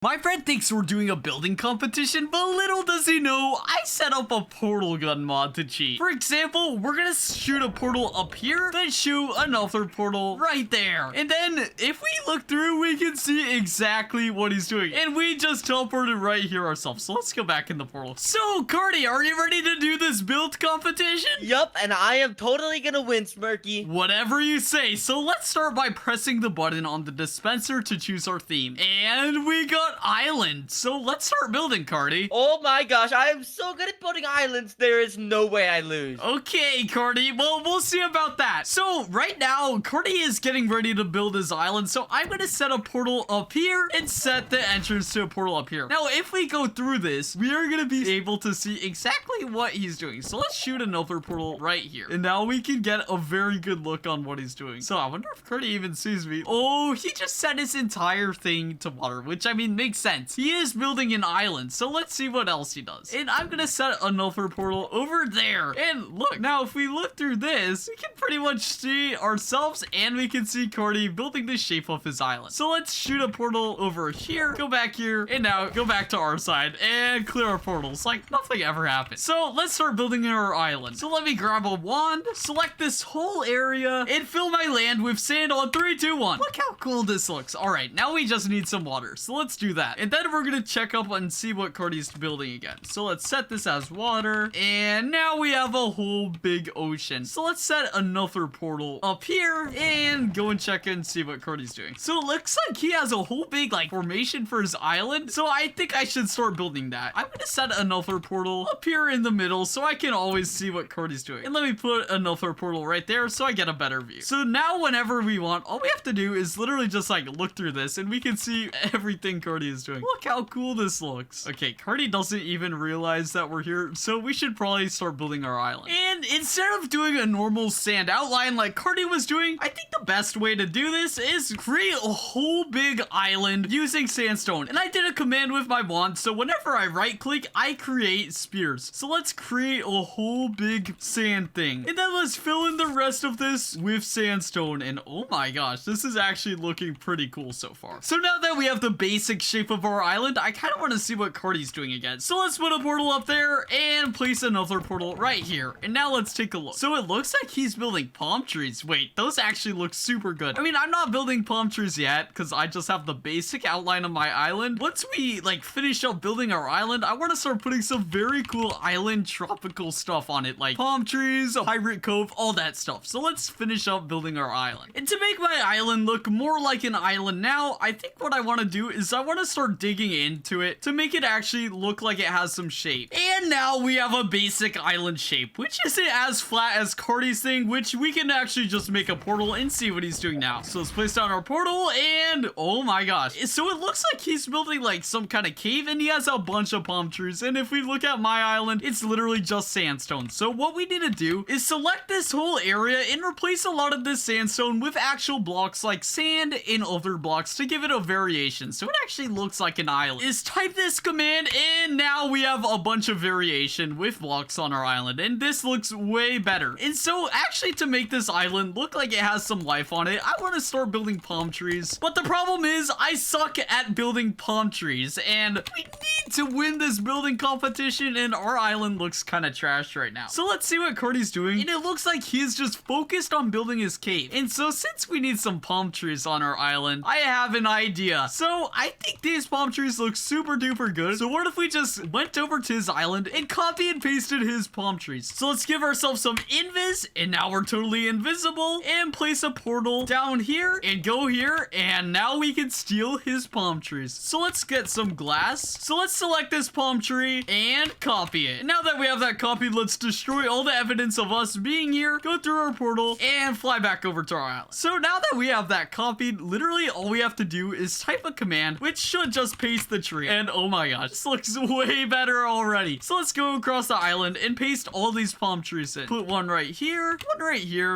My friend thinks we're doing a building competition, but little does he know, I set up a portal gun mod to cheat. For example, we're gonna shoot a portal up here, then shoot another portal right there. And then, if we look through, we can see exactly what he's doing. And we just teleported right here ourselves. So let's go back in the portal. So, Carty, are you ready to do this build competition? Yup, and I am totally gonna win, Smirky. Whatever you say. So let's start by pressing the button on the dispenser to choose our theme. And we got island. So let's start building, Carty. Oh my gosh, I am so good at building islands, there is no way I lose. Okay, Carty, well, we'll see about that. So right now, Carty is getting ready to build his island. So I'm going to set a portal up here and set the entrance to a portal up here. Now, if we go through this, we are going to be able to see exactly what he's doing. So let's shoot another portal right here. And now we can get a very good look on what he's doing. So I wonder if Carty even sees me. Oh, he just set his entire thing to water, which I mean, makes sense. He is building an island, so let's see what else he does. And I'm gonna set another portal over there. And look, now if we look through this, we can pretty much see ourselves and we can see Carty building the shape of his island. So let's shoot a portal over here, go back here, and now go back to our side and clear our portals like nothing ever happened. So let's start building our island. So let me grab a wand, select this whole area, and fill my land with sand on 3, 2, 1. Look how cool this looks. All right, now we just need some water. So let's do that. And then we're gonna check up and see what Carty's building again. So let's set this as water. And now we have a whole big ocean. So let's set another portal up here and go and check and see what Carty's doing. So it looks like he has a whole big like formation for his island. So I think I should start building that. I'm gonna set another portal up here in the middle so I can always see what Carty's doing. And let me put another portal right there so I get a better view. So now whenever we want, all we have to do is literally just like look through this and we can see everything Carty is doing. Look how cool this looks. Okay, Carty doesn't even realize that we're here, so we should probably start building our island. And instead of doing a normal sand outline like Carty was doing, I think the best way to do this is create a whole big island using sandstone. And I did a command with my wand, so whenever I right click, I create spears. So let's create a whole big sand thing. And then let's fill in the rest of this with sandstone. And oh my gosh, this is actually looking pretty cool so far. So now that we have the basic shape of our island, I kind of want to see what Carty's doing again. So let's put a portal up there and place another portal right here. And now let's take a look. So it looks like he's building palm trees. Wait, those actually look super good. I mean, I'm not building palm trees yet because I just have the basic outline of my island. Once we like finish up building our island, I want to start putting some very cool island tropical stuff on it, like palm trees, a pirate cove, all that stuff. So let's finish up building our island. And to make my island look more like an island now, I think what I want to do is I want to start digging into it to make it actually look like it has some shape. And now we have a basic island shape, which isn't as flat as Carty's thing, which we can actually just make a portal and see what he's doing now. So let's place down our portal and oh my gosh. So it looks like he's building like some kind of cave and he has a bunch of palm trees. And if we look at my island, it's literally just sandstone. So what we need to do is select this whole area and replace a lot of this sandstone with actual blocks like sand and other blocks to give it a variation. So it actually looks like an island. Is type this command and now we have a bunch of variation with blocks on our island and this looks way better. And so actually to make this island look like it has some life on it, I want to start building palm trees. But the problem is I suck at building palm trees and we need to win this building competition and our island looks kind of trash right now. So let's see what Carty's doing and it looks like he's just focused on building his cave. And so since we need some palm trees on our island, I have an idea. So I think these palm trees look super duper good. So what if we just went over to his island and copy and pasted his palm trees? So let's give ourselves some invis and now we're totally invisible and place a portal down here and go here and now we can steal his palm trees. So let's get some glass. So let's select this palm tree and copy it. And now that we have that copied, let's destroy all the evidence of us being here, go through our portal and fly back over to our island. So now that we have that copied, literally all we have to do is type a command which should just paste the tree. And oh my gosh, this looks way better already. So let's go across the island and paste all these palm trees in. Put one right here,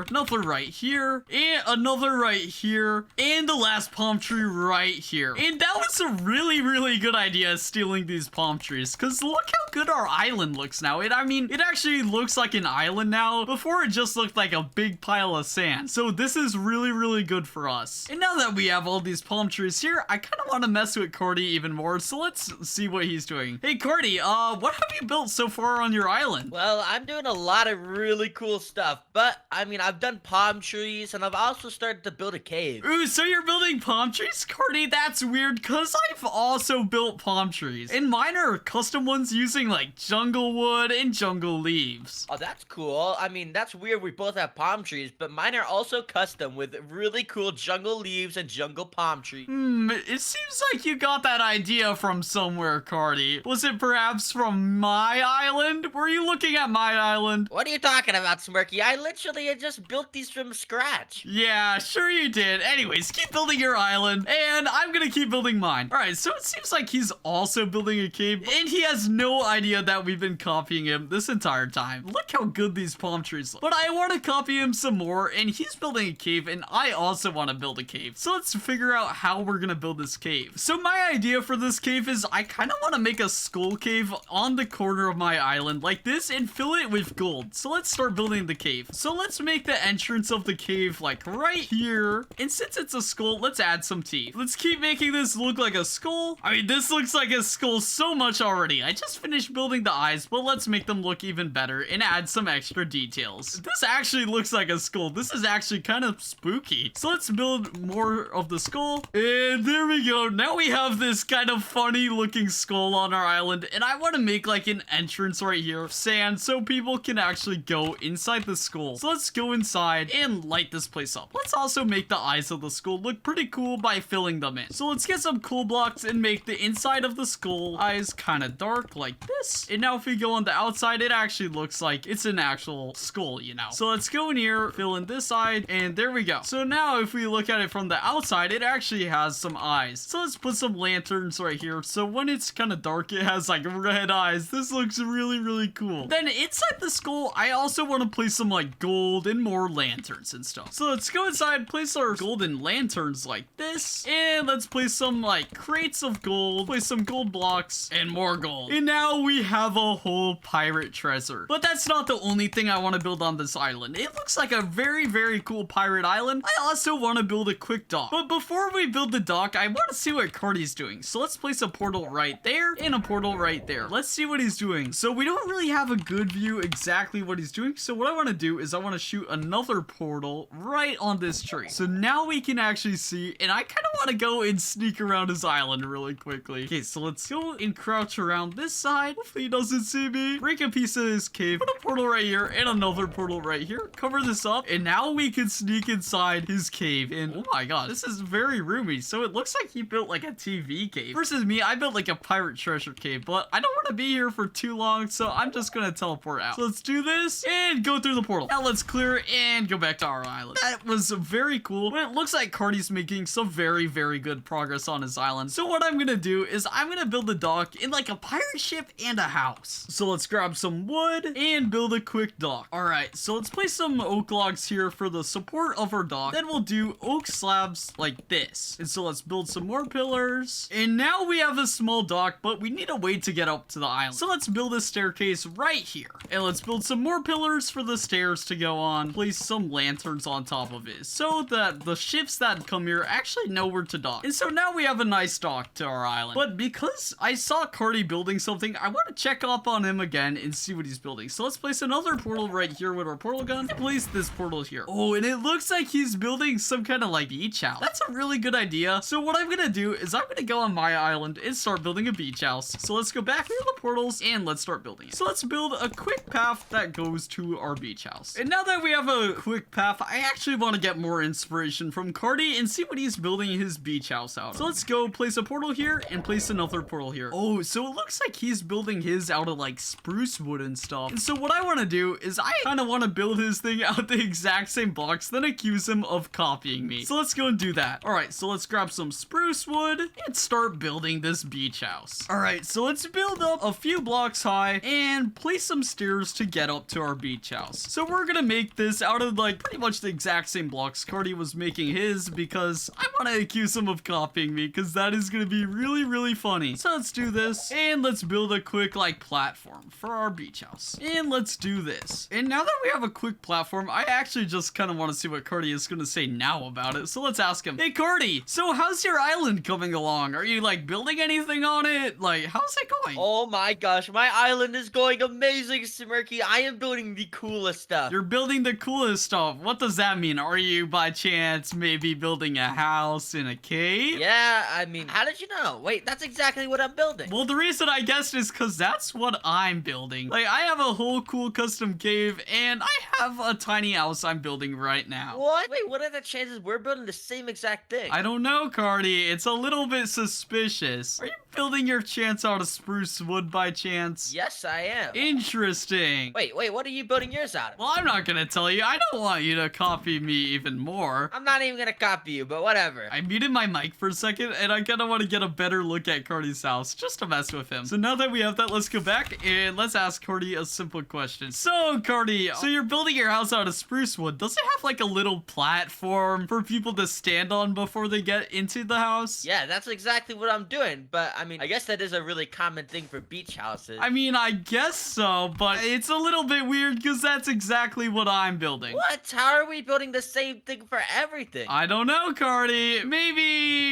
another right here, and another right here, and the last palm tree right here. And that was a really, really good idea, stealing these palm trees, because look how good our island looks now. I mean, it actually looks like an island now. Before, it just looked like a big pile of sand. So this is really, really good for us. And now that we have all these palm trees here, I kind of want to mess mess with Carty even more, so let's see what he's doing. Hey, Carty, what have you built so far on your island? Well, I'm doing a lot of really cool stuff, but I mean, I've done palm trees and I've also started to build a cave. Ooh, so you're building palm trees, Carty? That's weird, because I've also built palm trees. And mine are custom ones using, like, jungle wood and jungle leaves. Oh, that's cool. I mean, that's weird. We both have palm trees, but mine are also custom with really cool jungle leaves and jungle palm trees. It seems like you got that idea from somewhere, Carty. Was it perhaps from my island? Were you looking at my island? What are you talking about, Smirky? I literally had just built these from scratch. Yeah, sure you did. Anyways, keep building your island, and I'm gonna keep building mine. All right, so it seems like he's also building a cave, and he has no idea that we've been copying him this entire time. Look how good these palm trees look. But I want to copy him some more, and he's building a cave, and I also want to build a cave. So let's figure out how we're gonna build this cave. So my idea for this cave is I kind of want to make a skull cave on the corner of my island like this and fill it with gold. So let's start building the cave. So let's make the entrance of the cave like right here. And since it's a skull, let's add some teeth. Let's keep making this look like a skull. I mean, this looks like a skull so much already. I just finished building the eyes, but let's make them look even better and add some extra details. This actually looks like a skull. This is actually kind of spooky. So let's build more of the skull. And there we go. Now we have this kind of funny looking skull on our island. And I want to make like an entrance right here of sand so people can actually go inside the skull. So let's go inside and light this place up. Let's also make the eyes of the skull look pretty cool by filling them in. So let's get some cool blocks and make the inside of the skull eyes kind of dark like this. And now if we go on the outside, it actually looks like it's an actual skull, you know. So let's go in here, fill in this side, and there we go. So now if we look at it from the outside, it actually has some eyes. So let's put some lanterns right here. So when it's kind of dark, it has like red eyes. This looks really, really cool. Then inside the skull, I also want to place some like gold and more lanterns and stuff. So let's go inside, place our golden lanterns like this, and let's place some like crates of gold, place some gold blocks, and more gold. And now we have a whole pirate treasure. But that's not the only thing I want to build on this island. It looks like a very, very cool pirate island. I also want to build a quick dock. But before we build the dock, I want to see what Carty's doing. So let's place a portal right there and a portal right there. Let's see what he's doing. So we don't really have a good view exactly what he's doing. So what I want to do is I want to shoot another portal right on this tree. So now we can actually see, and I kind of want to go and sneak around his island really quickly. Okay, so let's go and crouch around this side. Hopefully he doesn't see me. Break a piece of his cave. Put a portal right here and another portal right here. Cover this up, and now we can sneak inside his cave. And oh my god, this is very roomy. So it looks like he built like a TV cave. Versus me, I built like a pirate treasure cave, but I don't want to be here for too long, so I'm just gonna teleport out. So let's do this and go through the portal. Now let's clear and go back to our island. That was very cool, but it looks like Carty's making some very, very good progress on his island. So what I'm gonna do is I'm gonna build a dock in like a pirate ship and a house. So let's grab some wood and build a quick dock. All right, so let's place some oak logs here for the support of our dock. Then we'll do oak slabs like this. And so let's build some more pillars. And now we have a small dock, but we need a way to get up to the island. So let's build a staircase right here. And let's build some more pillars for the stairs to go on. Place some lanterns on top of it so that the ships that come here actually know where to dock. And so now we have a nice dock to our island. But because I saw Carty building something, I want to check up on him again and see what he's building. So let's place another portal right here with our portal gun. Place this portal here. Oh, and it looks like he's building some kind of like beach house. That's a really good idea. So what I'm gonna do is I'm gonna go on my island and start building a beach house. So let's go back through the portals and let's start building it. So let's build a quick path that goes to our beach house. And now that we have a quick path, I actually want to get more inspiration from Carty and see what he's building his beach house out of. So let's go place a portal here and place another portal here. Oh, so it looks like he's building his out of like spruce wood and stuff. And so what I want to do is I kind of want to build his thing out the exact same blocks, then accuse him of copying me. So let's go and do that. All right, so let's grab some spruce wood and start building this beach house. All right, so let's build up a few blocks high and place some stairs to get up to our beach house. So we're gonna make this out of like pretty much the exact same blocks Carty was making his, because I want to accuse him of copying me, because that is gonna be really, really funny. So let's do this and let's build a quick like platform for our beach house. And let's do this. And now that we have a quick platform, I actually just kind of want to see what Carty is gonna say now about it. So let's ask him. Hey Carty, so how's your island coming coming along? Are you like building anything on it? Like, how's it going? Oh my gosh, my island is going amazing, Smirky. I am building the coolest stuff. You're building the coolest stuff. What does that mean? Are you by chance maybe building a house in a cave? Yeah, I mean, how did you know? Wait, that's exactly what I'm building. Well, the reason I guessed is because that's what I'm building. Like, I have a whole cool custom cave, and I have a tiny house I'm building right now. What? Wait, what are the chances we're building the same exact thing? I don't know, Carty. It's a little bit suspicious. Are you building your chance out of spruce wood by chance? Yes, I am. Interesting. Wait, what are you building yours out of? Well, I'm not gonna tell you. I don't want you to copy me even more. I'm not even gonna copy you, but whatever. I muted my mic for a second, and I kind of want to get a better look at Carty's house, just to mess with him. So now that we have that, let's go back, and let's ask Carty a simple question. So, Carty, so you're building your house out of spruce wood. Does it have, like, a little platform for people to stand on before they get into the house? Yeah, that's exactly what I'm doing, but I mean, I guess that is a really common thing for beach houses. I mean, I guess so, but it's a little bit weird because that's exactly what I'm building. What? How are we building the same thing for everything? I don't know, Carty. Maybe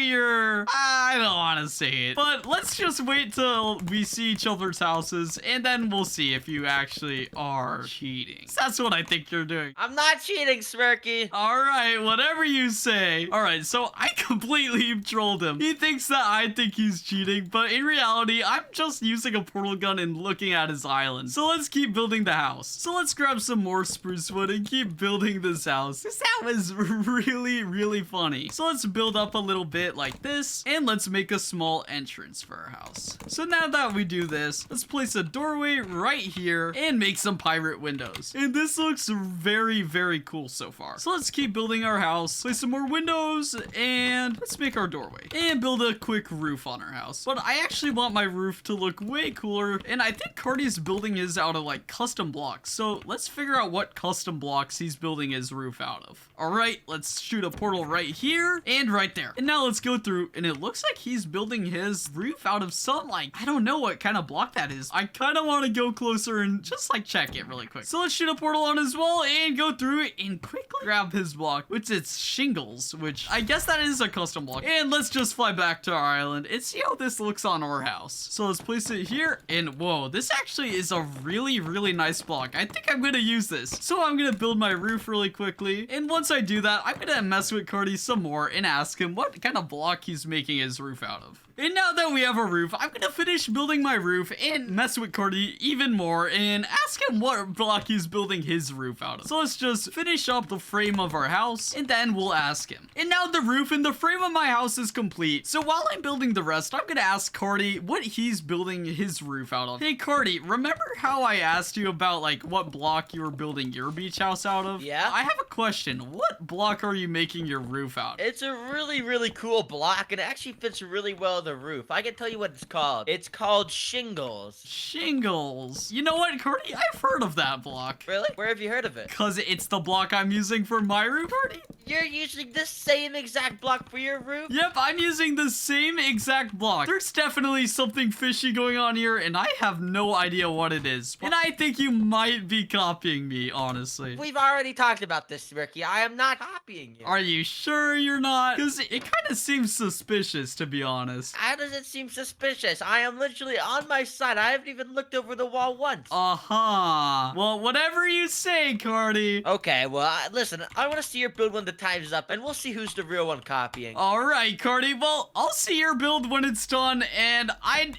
you're... I don't want to say it. But let's just wait till we see each other's houses, and then we'll see if you actually are cheating. That's what I think you're doing. I'm not cheating, Smirky. Alright, whatever you say. Alright, so I completely trolled him. He thinks that I think he's cheating, but in reality, I'm just using a portal gun and looking at his island. So let's keep building the house. So let's grab some more spruce wood and keep building this house. That was really funny. So let's build up a little bit like this, and let's make a small entrance for our house. So now that we do this, let's place a doorway right here and make some pirate windows. And this looks very cool so far. So let's keep building our house, place some more windows, and let's make our doorway and build a quick roof on our house. But I actually want my roof to look way cooler, and I think Carty's building his out of like custom blocks. So let's figure out what custom blocks he's building his roof out of. All right, let's shoot a portal right here and right there. And now let's go through, and it looks like he's building his roof out of some, like, I don't know what kind of block that is. I kind of want to go closer and just like check it really quick. So let's shoot a portal on his wall and go through it and quickly grab his block, which is shingles, which I guess that is a custom block. And let's just fly back to our island and see how this looks on our house. So let's place it here, and whoa, this actually is a really nice block. I think I'm gonna use this. So I'm gonna build my roof really quickly, and once I do that, I'm gonna mess with Carty some more and ask him what kind of block he's making his roof out of. And now that we have a roof, I'm gonna finish building my roof and mess with Carty even more and ask him what block he's building his roof out of. So let's just finish up the frame of our house, and then we'll ask him. And now the roof and the frame of my house is complete. So while I'm building the rest, I'm gonna ask Carty what he's building his roof out of. Hey Carty, remember how I asked you about like what block you were building your beach house out of? Yeah? I have a question. What block are you making your roof out of? It's a really cool block, and it actually fits really well on the roof. I can tell you what it's called. It's called shingles. Shingles. You know what, Carty? I've heard of that block. Really? Where have you heard of it? Because it's the block I'm using for my roof, Carty. You're using the same exact block for your roof? Yep, I'm using the same exact block. There's definitely something fishy going on here, and I have no idea what it is. And I think you might be copying me, honestly. We've already talked about this, Smirky. I am not copying you. Are you sure you're not? Because it kind of seems suspicious, to be honest. How does it seem suspicious? I am literally on my side. I haven't even looked over the wall once. Uh-huh. Well, whatever you say, Carty. Okay, well, listen, I want to see your build when the time's up, and we'll see who's the real one copying. All right, Carty. Well, I'll see your build when it's done, and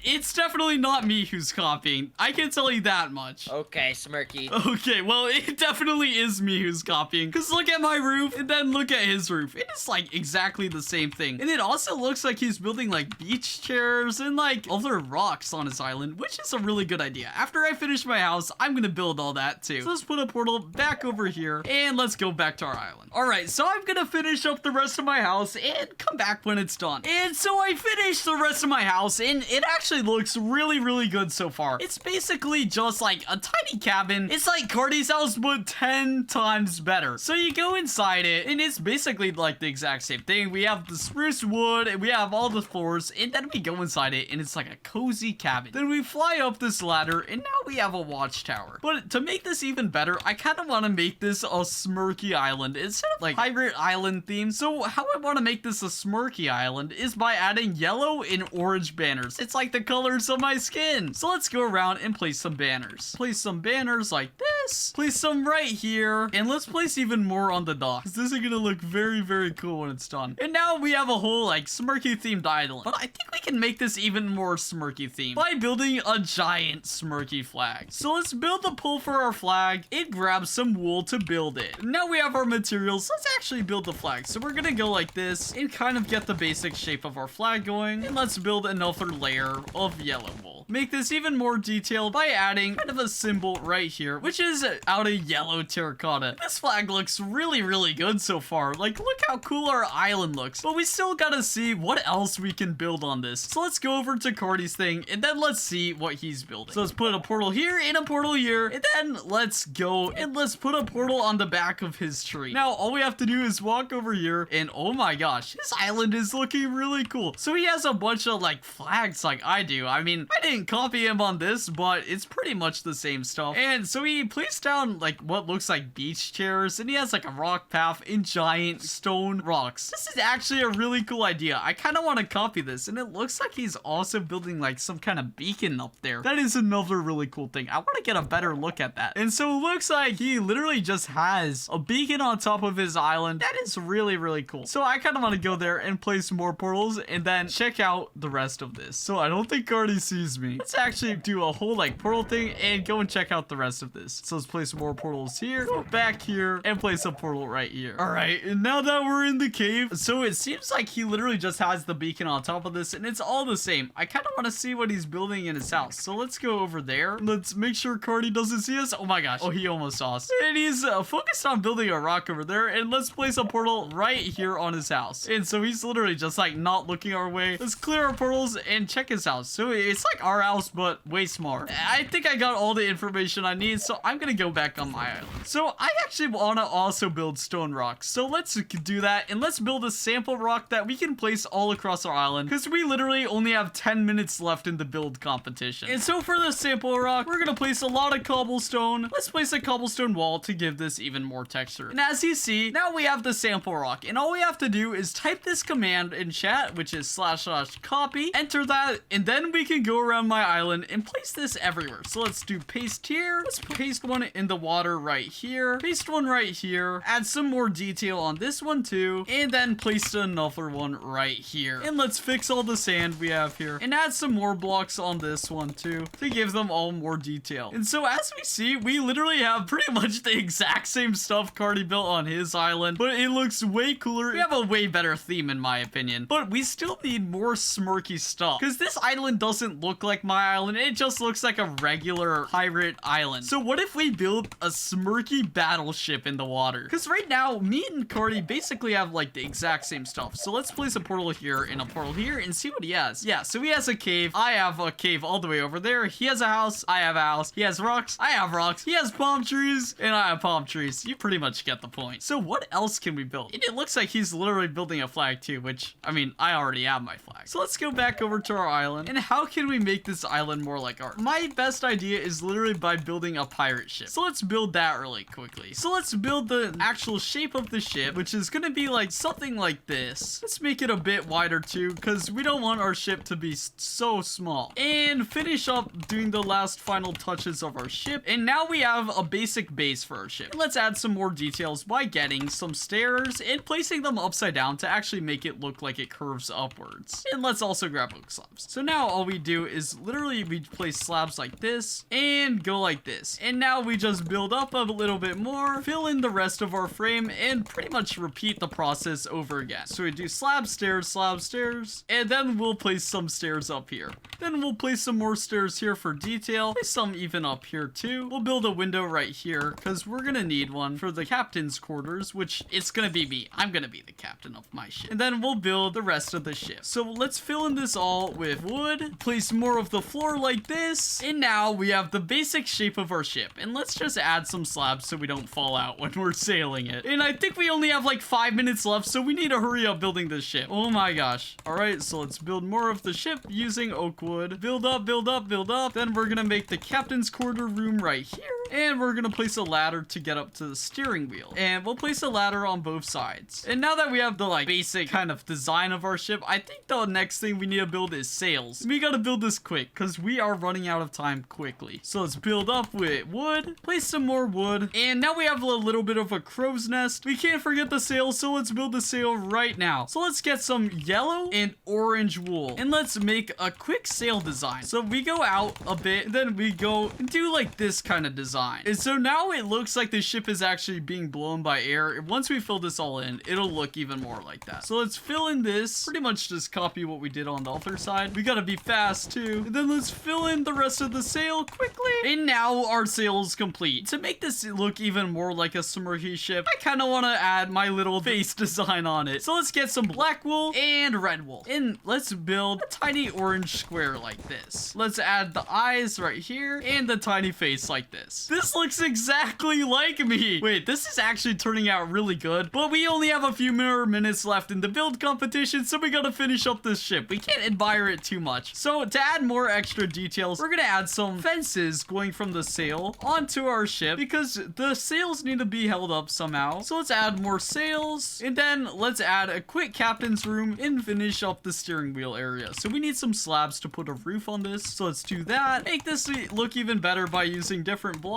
it's definitely not me who's copying. I can tell you that much. Okay, Smirky. Okay, well, it definitely is me who's copying. Because look at my roof, and then look at his roof. It is, like, exactly the same thing. And it also looks like he's building, like, beach chairs and, like, other rocks on his island, which is a really good idea. After I finish my house, I'm gonna build all that, too. So let's put a portal back over here, and let's go back to our island. All right, so I'm gonna finish up the rest of my house and come back when it's done. And so I finished the rest of my house, and it actually looks really good so far. It's basically just like a tiny cabin. It's like Carty's house, but 10 times better. So you go inside it, and it's basically like the exact same thing. We have the spruce wood, and we have all the floors, and then we go inside it, and it's like a cozy cabin. Then we fly up this ladder, and now we have a watchtower. But to make this even better, I kind of want to make this a Smirky Island. Instead of like pirate island theme. So how I want to make this a Smirky island is by adding yellow and orange banners. It's like the colors of my skin. So let's go around and place some banners. Place some banners like this. Place some right here. And let's place even more on the dock. This is gonna look very, very cool when it's done. And now we have a whole like Smirky themed island. But I think we can make this even more Smirky themed by building a giant Smirky flag. So let's build the pole for our flag and grab some wool to build it. Now we have our materials. Let's actually build the flag. So we're gonna go like this and kind of get the basic shape of our flag going. And let's build another layer of yellow wool. Make this even more detailed by adding kind of a symbol right here, which is out of yellow terracotta. This flag looks really, really good so far. Like, look how cool our island looks. But we still gotta see what else we can build on this. So let's go over to Carty's thing and then let's see what he's building. So let's put a portal here and a portal here. And then let's go and let's put a portal on the back of his tree. Now, all we have to do is walk over here and oh my gosh, this island is looking really cool. So he has a bunch of like flags like I do. I mean, I didn't copy him on this, but it's pretty much the same stuff. And so he placed down like what looks like beach chairs and he has like a rock path and giant stone rocks. This is actually a really cool idea. I kind of want to copy this and it looks like he's also building like some kind of beacon up there. That is another really cool thing. I want to get a better look at that. And so it looks like he literally just has a beacon on top of his island. That is really, really cool. So I kind of want to go there and place more portals and then check out the rest of this. So I don't think Carty sees me. Let's actually do a whole like portal thing and go and check out the rest of this. So let's place more portals here, go back here, and place a portal right here. All right, and now that we're in the cave, so it seems like he literally just has the beacon on top of this and it's all the same. I kind of want to see what he's building in his house. So let's go over there. Let's make sure Carty doesn't see us. Oh my gosh. Oh, he almost saw us. And he's focused on building a rock over there. And let's place a portal right here on his house. And so he's literally just like not looking our way. Let's clear our portals and check his house. So it's like our house, but way smaller. I think I got all the information I need. So I'm going to go back on my island. So I actually want to also build stone rocks. So let's do that. And let's build a sample rock that we can place all across our island. Because we literally only have 10 minutes left in the build competition. And so for the sample rock, we're going to place a lot of cobblestone. Let's place a cobblestone wall to give this even more texture. And as you see, now we have the sample rock. And all we have to do is type this command in chat, which is //copy, enter that, and then we can go around my island and place this everywhere. So let's do paste here. Let's paste one in the water right here. Paste one right here. Add some more detail on this one too. And then place another one right here. And let's fix all the sand we have here. And add some more blocks on this one too to give them all more detail. And so as we see, we literally have pretty much the exact same stuff Carty built on his island, but it looks way cooler. We have a way better theme in my opinion, but we still need more Smirky stuff because this island doesn't look like my island. It just looks like a regular pirate island. So what if we build a Smirky battleship in the water? Because right now, me and Carty basically have like the exact same stuff. So let's place a portal here and a portal here and see what he has. Yeah, so he has a cave. I have a cave all the way over there. He has a house. I have a house. He has rocks. I have rocks. He has palm trees and I have palm trees. You pretty much get the point. So what else can we build? And it looks like he's literally building a flag too, which I mean, I already have my flag. So let's go back over to our island. And how can we make this island more like ours? My best idea is literally by building a pirate ship. So let's build that really quickly. So let's build the actual shape of the ship, which is going to be like something like this. Let's make it a bit wider too, because we don't want our ship to be so small. And finish up doing the last final touches of our ship. And now we have a basic base for our ship. And let's add some more details by getting some stairs and placing them upside down to actually make it look like it curves upwards. And let's also grab oak slabs. So now all we do is literally we place slabs like this and go like this. And now we just build up a little bit more, fill in the rest of our frame, and pretty much repeat the process over again. So we do slab, stairs, and then we'll place some stairs up here. Then we'll place some more stairs here for detail, place some even up here too. We'll build a window right here because we're gonna need one for the captain's quarters, which it's gonna be me. I'm gonna be the captain of my ship. And then we'll build the rest of the ship. So let's fill in this all with wood, place more more of the floor like this. And now we have the basic shape of our ship. And let's just add some slabs so we don't fall out when we're sailing it. And I think we only have like 5 minutes left, so we need to hurry up building this ship. Oh my gosh. All right, so let's build more of the ship using oak wood. Build up, build up, build up. Then we're gonna make the captain's quarter room right here. And we're gonna place a ladder to get up to the steering wheel. And we'll place a ladder on both sides. And now that we have the like basic kind of design of our ship, I think the next thing we need to build is sails. We gotta build this quick because we are running out of time quickly. So let's build up with wood, place some more wood. And now we have a little bit of a crow's nest. We can't forget the sail, so let's build the sail right now. So let's get some yellow and orange wool. And let's make a quick sail design. So we go out a bit, then we go and do like this kind of design. And so now it looks like the ship is actually being blown by air. Once we fill this all in, it'll look even more like that. So let's fill in this. Pretty much just copy what we did on the other side. We gotta be fast too. And then let's fill in the rest of the sail quickly. And now our sail is complete. To make this look even more like a Smirky ship, I kind of want to add my little face design on it. So let's get some black wool and red wool. And let's build a tiny orange square like this. Let's add the eyes right here and the tiny face like this. This looks exactly like me. Wait, this is actually turning out really good, but we only have a few more minutes left in the build competition, so we gotta finish up this ship. We can't admire it too much. So to add more extra details, we're gonna add some fences going from the sail onto our ship because the sails need to be held up somehow. So let's add more sails, and then let's add a quick captain's room and finish up the steering wheel area. So we need some slabs to put a roof on this. So let's do that. Make this look even better by using different blocks.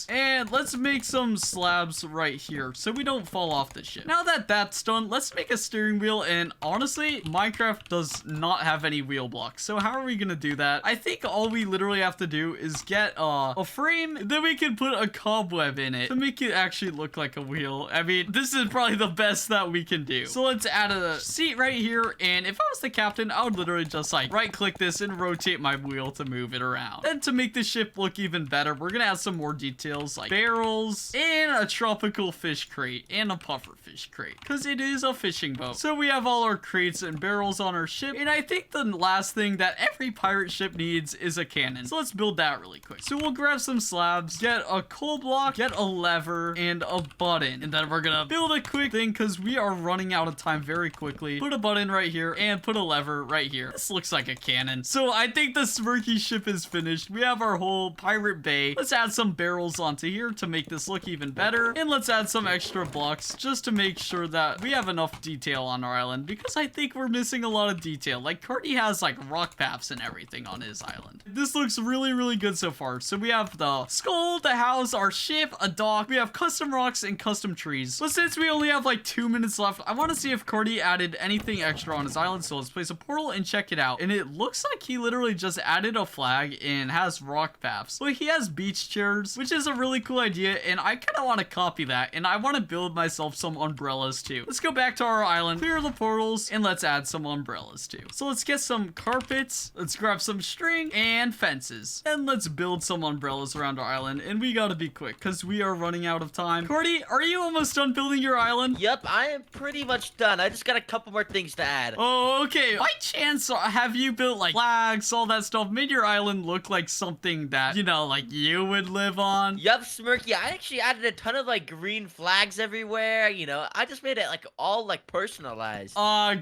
And let's make some slabs right here so we don't fall off the ship. Now that that's done, let's make a steering wheel. And honestly, Minecraft does not have any wheel blocks. So how are we gonna do that? I think all we literally have to do is get a frame, then we can put a cobweb in it to make it actually look like a wheel. I mean, this is probably the best that we can do. So let's add a seat right here. And if I was the captain, I would literally just like right click this and rotate my wheel to move it around. Then to make the ship look even better, we're gonna add some more details like barrels and a tropical fish crate and a puffer fish crate because it is a fishing boat. So we have all our crates and barrels on our ship. And I think the last thing that every pirate ship needs is a cannon. So let's build that really quick. So we'll grab some slabs, get a coal block, get a lever, and a button. And then we're gonna build a quick thing because we are running out of time very quickly. Put a button right here and put a lever right here. This looks like a cannon. So I think the Smirky ship is finished. We have our whole pirate bay. Let's add some barrels onto here to make this look even better. And let's add some extra blocks just to make sure that we have enough detail on our island because I think we're missing a lot of detail. Like Carty has like rock paths and everything on his island. This looks really, really good so far. So we have the skull, the house, our ship, a dock. We have custom rocks and custom trees. But since we only have like 2 minutes left, I want to see if Carty added anything extra on his island. So let's place a portal and check it out. And it looks like he literally just added a flag and has rock paths. So he has beach chairs, which is a really cool idea. And I kind of want to copy that. And I want to build myself some umbrellas too. Let's go back to our island, clear the portals, and let's add some umbrellas too. So let's get some carpets. Let's grab some string and fences. And let's build some umbrellas around our island. And we gotta be quick because we are running out of time. Carty, are you almost done building your island? Yep, I am pretty much done. I just got a couple more things to add. Oh, okay. By chance, have you built like flags, all that stuff, made your island look like something that, you know, like you would live on? Yup, Smirky, I actually added a ton of like green flags everywhere, you know. I just made it like all like personalized.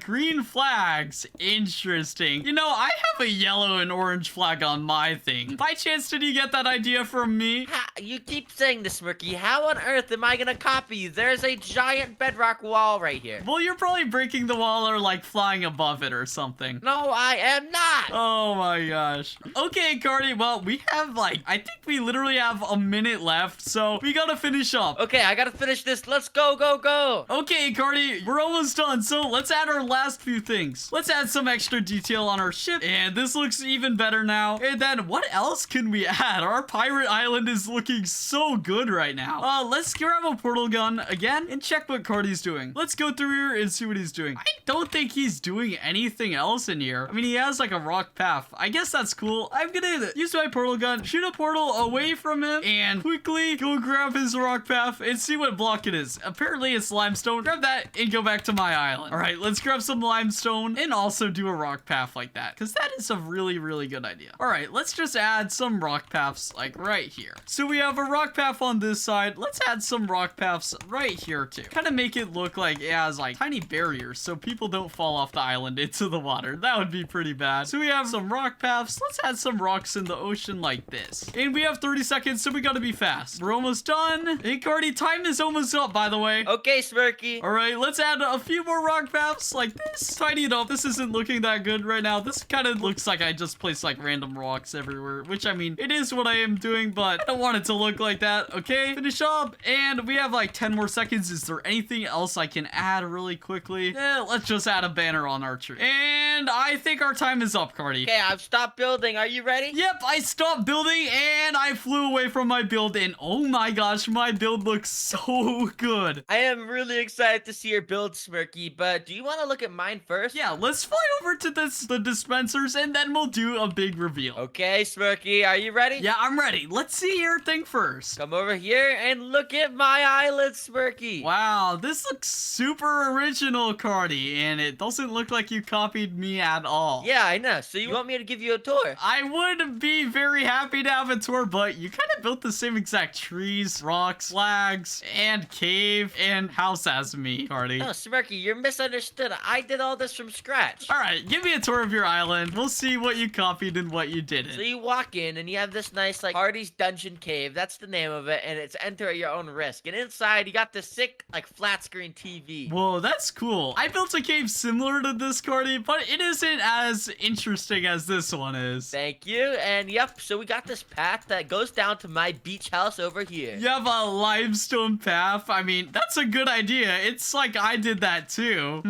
Green flags. Interesting. You know, I have a yellow and orange flag on my thing. By chance, did you get that idea from me? You keep saying this, Smirky. How on earth am I gonna copy you? There's a giant bedrock wall right here. Well, you're probably breaking the wall or like flying above it or something. No, I am not. Oh my gosh. Okay, Carty. Well, we have like, I think we literally have a minute left, so we gotta finish up. Okay, I gotta finish this. Let's go, go, go. Okay, Carty, we're almost done. So let's add our last few things. Let's add some extra detail on our ship. And this looks even better now. And then what else can we add? Our pirate island is looking so good right now. Let's grab a portal gun again and check what Carty's doing. Let's go through here and see what he's doing. I don't think he's doing anything else in here. I mean, he has like a rock path. I guess that's cool. I'm gonna use my portal gun, shoot a portal away from him, and quickly go grab his rock path and see what block it is. Apparently it's limestone. Grab that and go back to my island. All right, let's grab some limestone and also do a rock path like that because that is a really, really good idea. All All right, let's just add some rock paths like right here. So we have a rock path on this side. Let's add some rock paths right here too. Kind of make it look like it has like tiny barriers so people don't fall off the island into the water. That would be pretty bad. So we have some rock paths. Let's add some rocks in the ocean like this. And we have 30 seconds, so we gotta be fast. We're almost done. Hey, Carty, time is almost up, by the way. Okay, Smirky. All right, let's add a few more rock paths like this. Tidy it up. This isn't looking that good right now. This kind of looks like I just placed like random rocks everywhere, which I mean, it is what I am doing, but I don't want it to look like that. Okay, finish up. And we have like 10 more seconds. Is there anything else I can add really quickly? Let's just add a banner on our tree. And I think our time is up, Carty. Okay, I've stopped building. Are you ready? Yep, I stopped building and I flew away from my build, and oh my gosh, my build looks so good. I am really excited to see your build, Smirky, but do you want to look at mine first? Yeah, let's fly over to the dispensers and then we'll do a big reveal. Okay, Smirky, are you ready? Yeah, I'm ready. Let's see your thing first. Come over here and look at my island, Smirky. Wow, this looks super original, Carty, and it doesn't look like you copied me at all. Yeah, I know. So you want me to give you a tour? I would be very happy to have a tour, but you kind of built the same exact trees, rocks, flags, and cave and house as me, Carty. No, Smirky, you're misunderstood. I did all this from scratch. All right, give me a tour of your island. We'll see what you copied and what you didn't. So you walk in and you have this nice like Carty's Dungeon Cave. That's the name of it, and it's enter at your own risk. And inside you got this sick like flat screen TV. Whoa, that's cool. I built a cave similar to this, Carty, but it isn't as interesting as this one is. Thank you. And yep, so we got this path that goes down to my beach house over here. You have a limestone path. I mean, that's a good idea. It's like I did that too.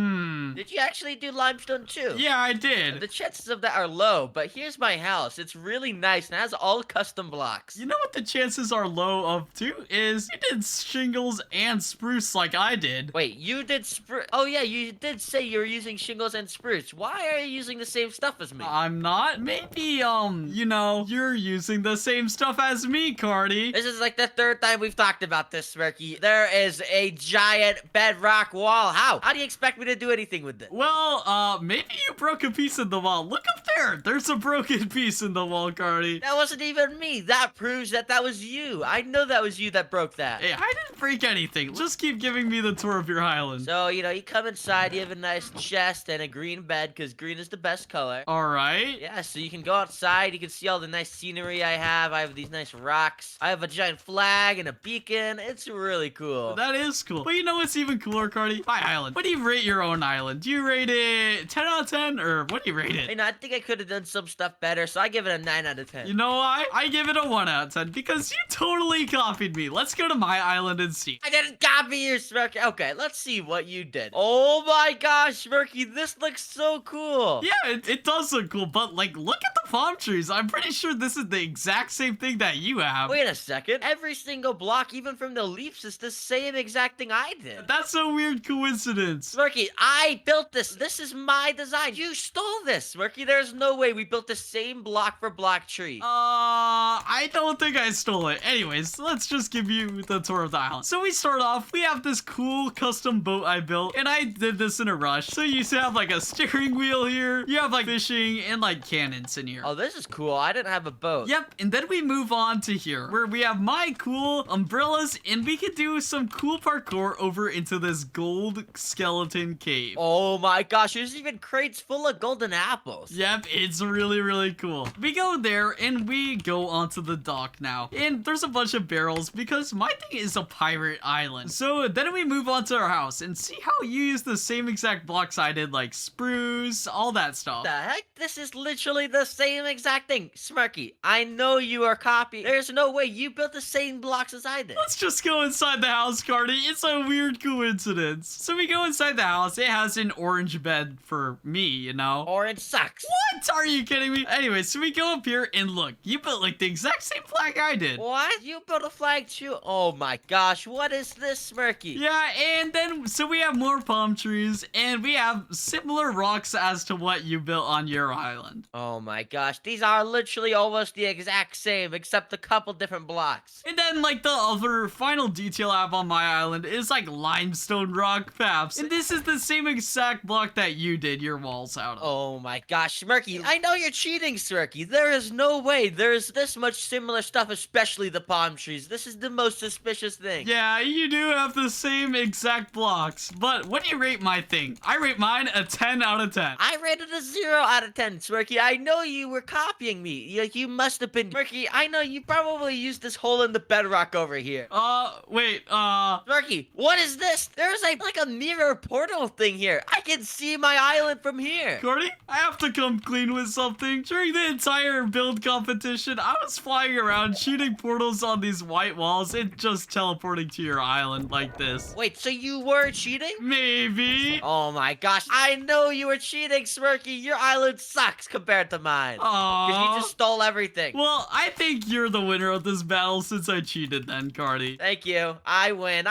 Did you actually do limestone too? Yeah, I did. The chances of that are low, but here's my house. It's really nice and has all custom blocks. You know what the chances are low of too is you did shingles and spruce like I did. Wait, you did spruce? Oh yeah, you did say you were using shingles and spruce. Why are you using the same stuff as me? I'm not. Maybe, you know, you're using the same stuff as me, Carty. This is like the third time we've talked about this, Smirky. There is a giant bedrock wall. How? How do you expect me to do anything with it? Well, maybe you broke a piece in the wall. Look up there. There's a broken piece in the wall, Carty. That wasn't even me. That proves that that was you. I know that was you that broke that. Hey, I didn't break anything. Just keep giving me the tour of your island. So, you know, you come inside, you have a nice chest and a green bed because green is the best color. All right. Yeah, so you can go outside. You can see all the nice scenery I have. I have these nice rocks. I have a giant flag and a beacon. It's really cool. That is cool. But you know what's even cooler, Carty? My island. What do you rate your own island? Do you rate it 10 out of 10 or what do you rate it? You know, I think I could have done some stuff better, so I give it a 9 out of 10. You know why? I give it a 1 out of 10 because you totally copied me. Let's go to my island and see. I didn't copy you, Smirky. Okay, let's see what you did. Oh my gosh, Smirky, this looks so cool. Yeah, it does look cool, but like, look at the palm trees. I'm pretty sure this is the exact same thing that you have. Wait a second. Every single block, even from the leaves, is the same exact thing I did. That's a weird coincidence. Smirky, I built this. This is my design. You stole this, Smirky. There's no way we built the same block for block tree. I don't think I stole it. Anyways, let's just give you the tour of the island. So we start off, we have this cool custom boat I built, and I did this in a rush. So you have like a steering wheel here, you have like fishing and like cannons in here. Oh, this is cool. I didn't have a boat. Yep, and then we move on to here, where we have my cool umbrellas, and we could do some cool parkour over into this gold skeleton cave. Oh my gosh, there's even crates full of golden apples. Yep, it's really, really cool. We go there, and we go onto the dock now. And there's a bunch of barrels, because my thing is a pirate island. So then we move on to our house, and see how you use the same exact blocks I did, like spruce, all that stuff. The heck? This is literally the same exact thing. Smirky, I know you are copying. There's no way you built the same blocks as I did. Let's just go inside the house, Carty. It's a weird coincidence. So we go inside the house. It has an orange bed for me, you know? Orange sucks. What? Are you kidding me? Anyway, so we go up here and look. You built like the exact same flag I did. What? You built a flag too? Oh my gosh, what is this, Smirky? Yeah, and then, so we have more palm trees, and we have similar rocks as to what you built on your island. Oh my gosh, these are literally almost the exact same, except a couple different blocks. And then, like, the other final detail I have on my island is, like, limestone rock paths. And this is the same exact exact block that you did your walls out of. Oh my gosh, Smirky, I know you're cheating, Smirky. There is no way there's this much similar stuff, especially the palm trees. This is the most suspicious thing. Yeah, you do have the same exact blocks, but what do you rate my thing? I rate mine a 10 out of 10. I rated a 0 out of 10, Smirky. I know you were copying me. You must have been. Smirky, I know you probably used this hole in the bedrock over here. Wait, Smirky, what is this? There's like a mirror portal thing here. I can see my island from here. Carty, I have to come clean with something. During the entire build competition, I was flying around shooting portals on these white walls and just teleporting to your island like this. Wait, so you were cheating? Maybe. Oh my gosh, I know you were cheating, Smirky. Your island sucks compared to mine. Because you just stole everything. Well, I think you're the winner of this battle since I cheated then, Carty. Thank you. I win,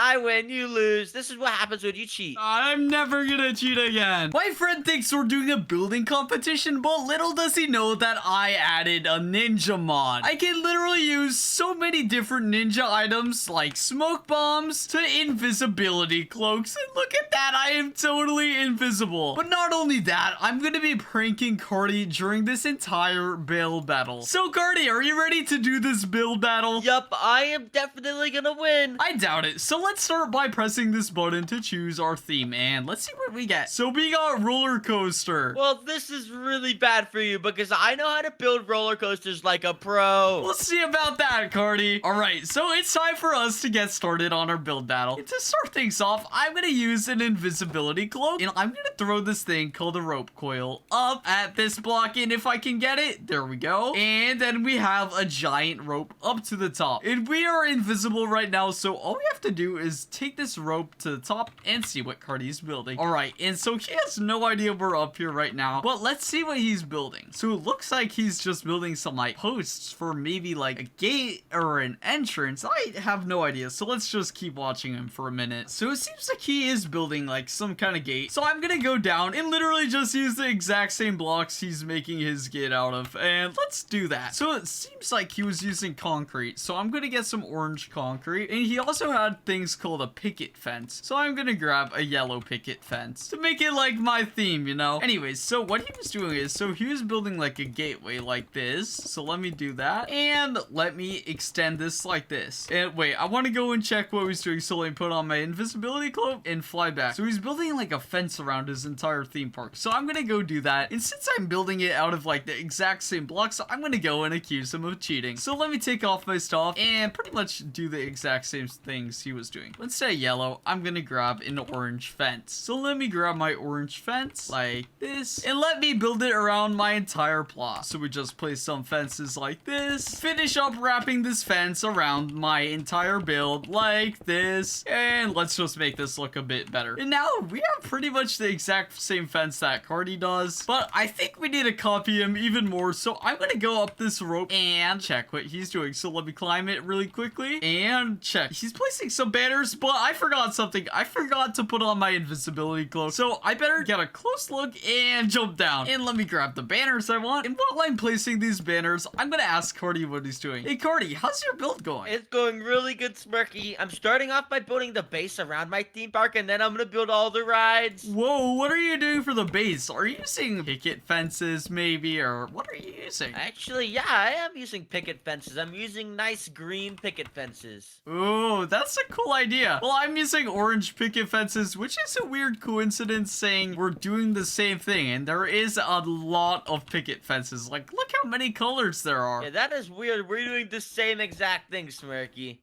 you lose. This is what happens when you cheat. I'm never gonna cheat again. My friend thinks we're doing a building competition, but little does he know that I added a ninja mod. I can literally use so many different ninja items like smoke bombs to invisibility cloaks. And look at that, I am totally invisible. But not only that, I'm gonna be pranking Carty during this entire build battle. So Carty, are you ready to do this build battle? Yup, I am definitely gonna win. I doubt it. So let's start by pressing this button to choose our theme, and let's see what we get. So we got roller coaster. Well, this is really bad for you because I know how to build roller coasters like a pro. We'll see about that, Carty. All right, so it's time for us to get started on our build battle. And to start things off, I'm gonna use an invisibility cloak, and I'm gonna throw this thing called a rope coil up at this block, and if I can get it, there we go. And then we have a giant rope up to the top. And we are invisible right now, so all we have to do is take this rope to the top and see what Carty's building. All right, and so he has no idea we're up here right now, but let's see what he's building. So it looks like he's just building some like posts for maybe like a gate or an entrance. I have no idea, so let's just keep watching him for a minute. So it seems like he is building like some kind of gate. So I'm gonna go down and literally just use the exact same blocks he's making his gate out of, and let's do that. So it seems like he was using concrete, so I'm gonna get some orange concrete, and he also had things called a picket fence, so I'm gonna grab a yellow picket fence to make it like my theme, you know. Anyways, so what he was doing is, so he was building like a gateway like this. So let me do that, and let me extend this like this. And wait, I want to go and check what he's doing, so let me put on my invisibility cloak and fly back. So he's building like a fence around his entire theme park, so I'm gonna go do that. And since I'm building it out of like the exact same blocks, I'm gonna go and accuse him of cheating. So let me take off my stuff and pretty much do the exact same things he was doing. Instead of yellow, I'm gonna grab an orange fence. So let me grab my orange fence like this, and let me build it around my entire plot. So we just place some fences like this, finish up wrapping this fence around my entire build like this, and let's just make this look a bit better. And now we have pretty much the exact same fence that Carty does, but I think we need to copy him even more. So I'm gonna go up this rope and check what he's doing. So let me climb it really quickly and check. He's placing some banners, but I forgot something. I forgot to put on my invisibility cloak, so I better get a close look and jump down. And let me grab the banners I want. And while I'm placing these banners, I'm gonna ask Carty what he's doing. Hey Carty, how's your build going? It's going really good, Smirky. I'm starting off by building the base around my theme park, and then I'm gonna build all the rides. Whoa, what are you doing for the base? Are you using picket fences maybe, or what are you using? Actually, yeah, I am using picket fences. I'm using nice green picket fences. Ooh, that's a cool idea. Well, I'm using orange picket fences, which is a weird coincidence saying we're doing the same thing, and there is a lot of picket fences. Like, look how many colors there are. Yeah, that is weird. We're doing the same exact thing, Smirky.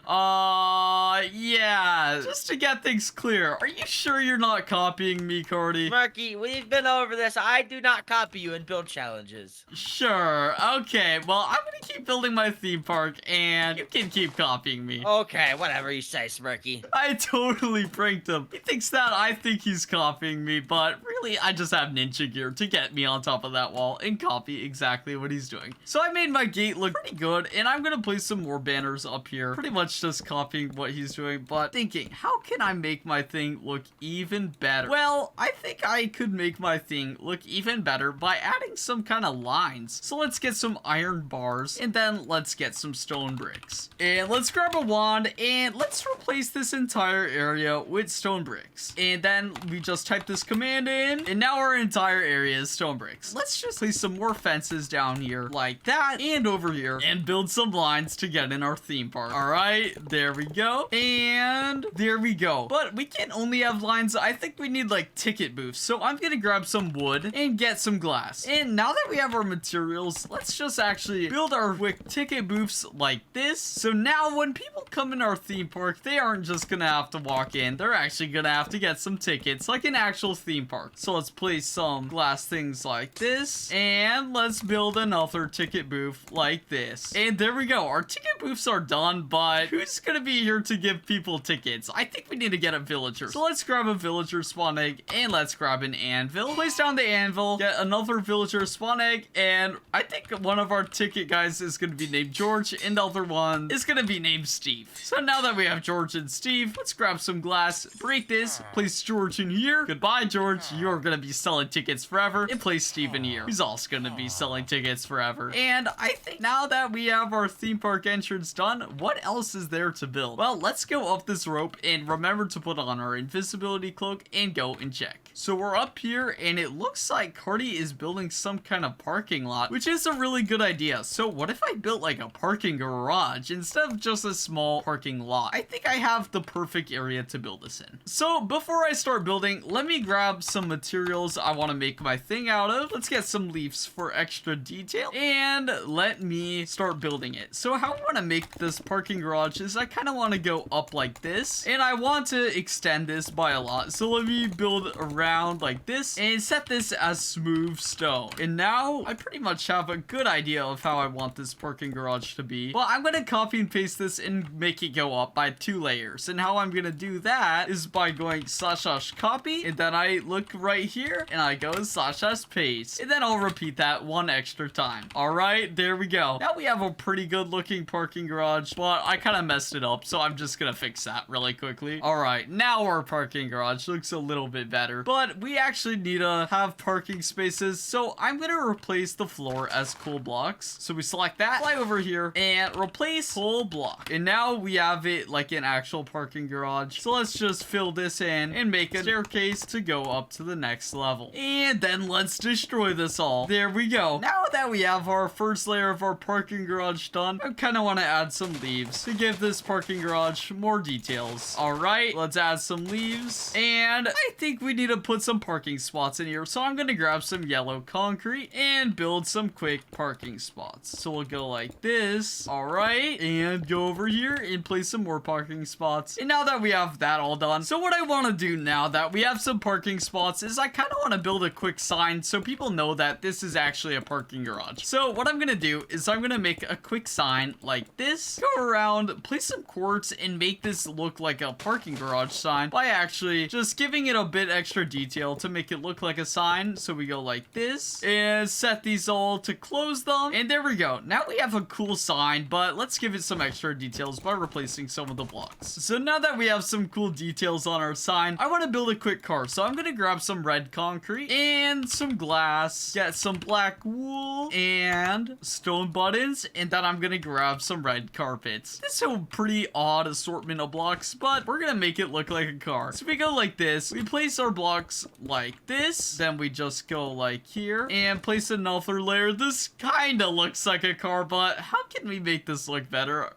Yeah. Just to get things clear, are you sure you're not copying me, Carty? Smirky, we've been over this. I do not copy you in build challenges. Sure. Okay, well, I'm gonna keep building my theme park, and you can keep copying me. Okay, whatever you say, Smirky. I totally pranked him. He thinks that I think he's copying me, but really, I just have ninja gear to get me on top of that wall and copy exactly what he's doing. So I made my gate look pretty good, and I'm gonna place some more banners up here, pretty much just copying what he's doing, but thinking, how can I make my thing look even better? Well, I think I could make my thing look even better by adding some kind of lines. So let's get some iron bars, and then let's get some stone bricks. And let's grab a wand, and let's replace this entire area with stone bricks. And then we just just type this command in, and now our entire area is stone bricks. Let's just place some more fences down here like that and over here and build some lines to get in our theme park. All right, there we go. And there we go. But we can only have lines. I think we need like ticket booths. So I'm gonna grab some wood and get some glass. And now that we have our materials, let's just actually build our quick ticket booths like this. So now when people come in our theme park, they aren't just gonna have to walk in. They're actually gonna have to get some tickets like an actual theme park. So let's place some glass things like this. And let's build another ticket booth like this. And there we go. Our ticket booths are done, but who's gonna be here to give people tickets? I think we need to get a villager. So let's grab a villager spawn egg and let's grab an anvil. Place down the anvil, get another villager spawn egg, and I think one of our ticket guys is gonna be named George and the other one is gonna be named Steve. So now that we have George and Steve, let's grab some glass, break this, place George in here. Goodbye, George. You're gonna be selling tickets forever. And place Steve in here. He's also gonna be selling tickets forever. And I think now that we have our theme park entrance done, what else is there to build? Well, let's go up this rope and remember to put on our invisibility cloak and go and check. So we're up here and it looks like Carty is building some kind of parking lot, which is a really good idea. So what if I built like a parking garage instead of just a small parking lot? I think I have the perfect area to build this in. So before I start building, let me grab some materials I want to make my thing out of. Let's get some leaves for extra detail and let me start building it. So how I want to make this parking garage is I kind of want to go up like this and I want to extend this by a lot. So let me build around like this and set this as smooth stone. And now I pretty much have a good idea of how I want this parking garage to be. Well, I'm going to copy and paste this and make it go up by 2 layers. And how I'm going to do that is by going / copy, and then I look right here and I go / paste, and then I'll repeat that 1 extra time. All right, there we go. Now we have a pretty good looking parking garage, but I kind of messed it up, so I'm just gonna fix that really quickly. All right, now our parking garage looks a little bit better, but we actually need to have parking spaces, so I'm gonna replace the floor as coal blocks. So we select that, fly over here, and replace coal block. And now we have it like an actual parking garage. So let's just fill this in and make a staircase to go up to the next level. And then let's destroy this all. There we go. Now that we have our first layer of our parking garage done, I kind of want to add some leaves to give this parking garage more details. All right, let's add some leaves. And I think we need to put some parking spots in here. So I'm going to grab some yellow concrete and build some quick parking spots. So we'll go like this. All right, and go over here and place some more parking spots. And now that we have that all done, so what I want to do now that we have some parking spots is I kind of want to build a quick sign so people know that this is actually a parking garage. So what I'm going to do is I'm going to make a quick sign like this, go around, place some quartz and make this look like a parking garage sign by actually just giving it a bit extra detail to make it look like a sign. So we go like this and set these all to close them. And there we go. Now we have a cool sign, but let's give it some extra details by replacing some of the blocks. So now that we have some cool details on our sign, I want to build a quick car. So I'm going to grab some red concrete and some glass, get some black wool and stone buttons, and then I'm going to grab some red carpets. This is a pretty odd assortment of blocks, but we're going to make it look like a car. So we go like this, we place our blocks like this, then we just go like here and place another layer. This kind of looks like a car, but how can we make this look better?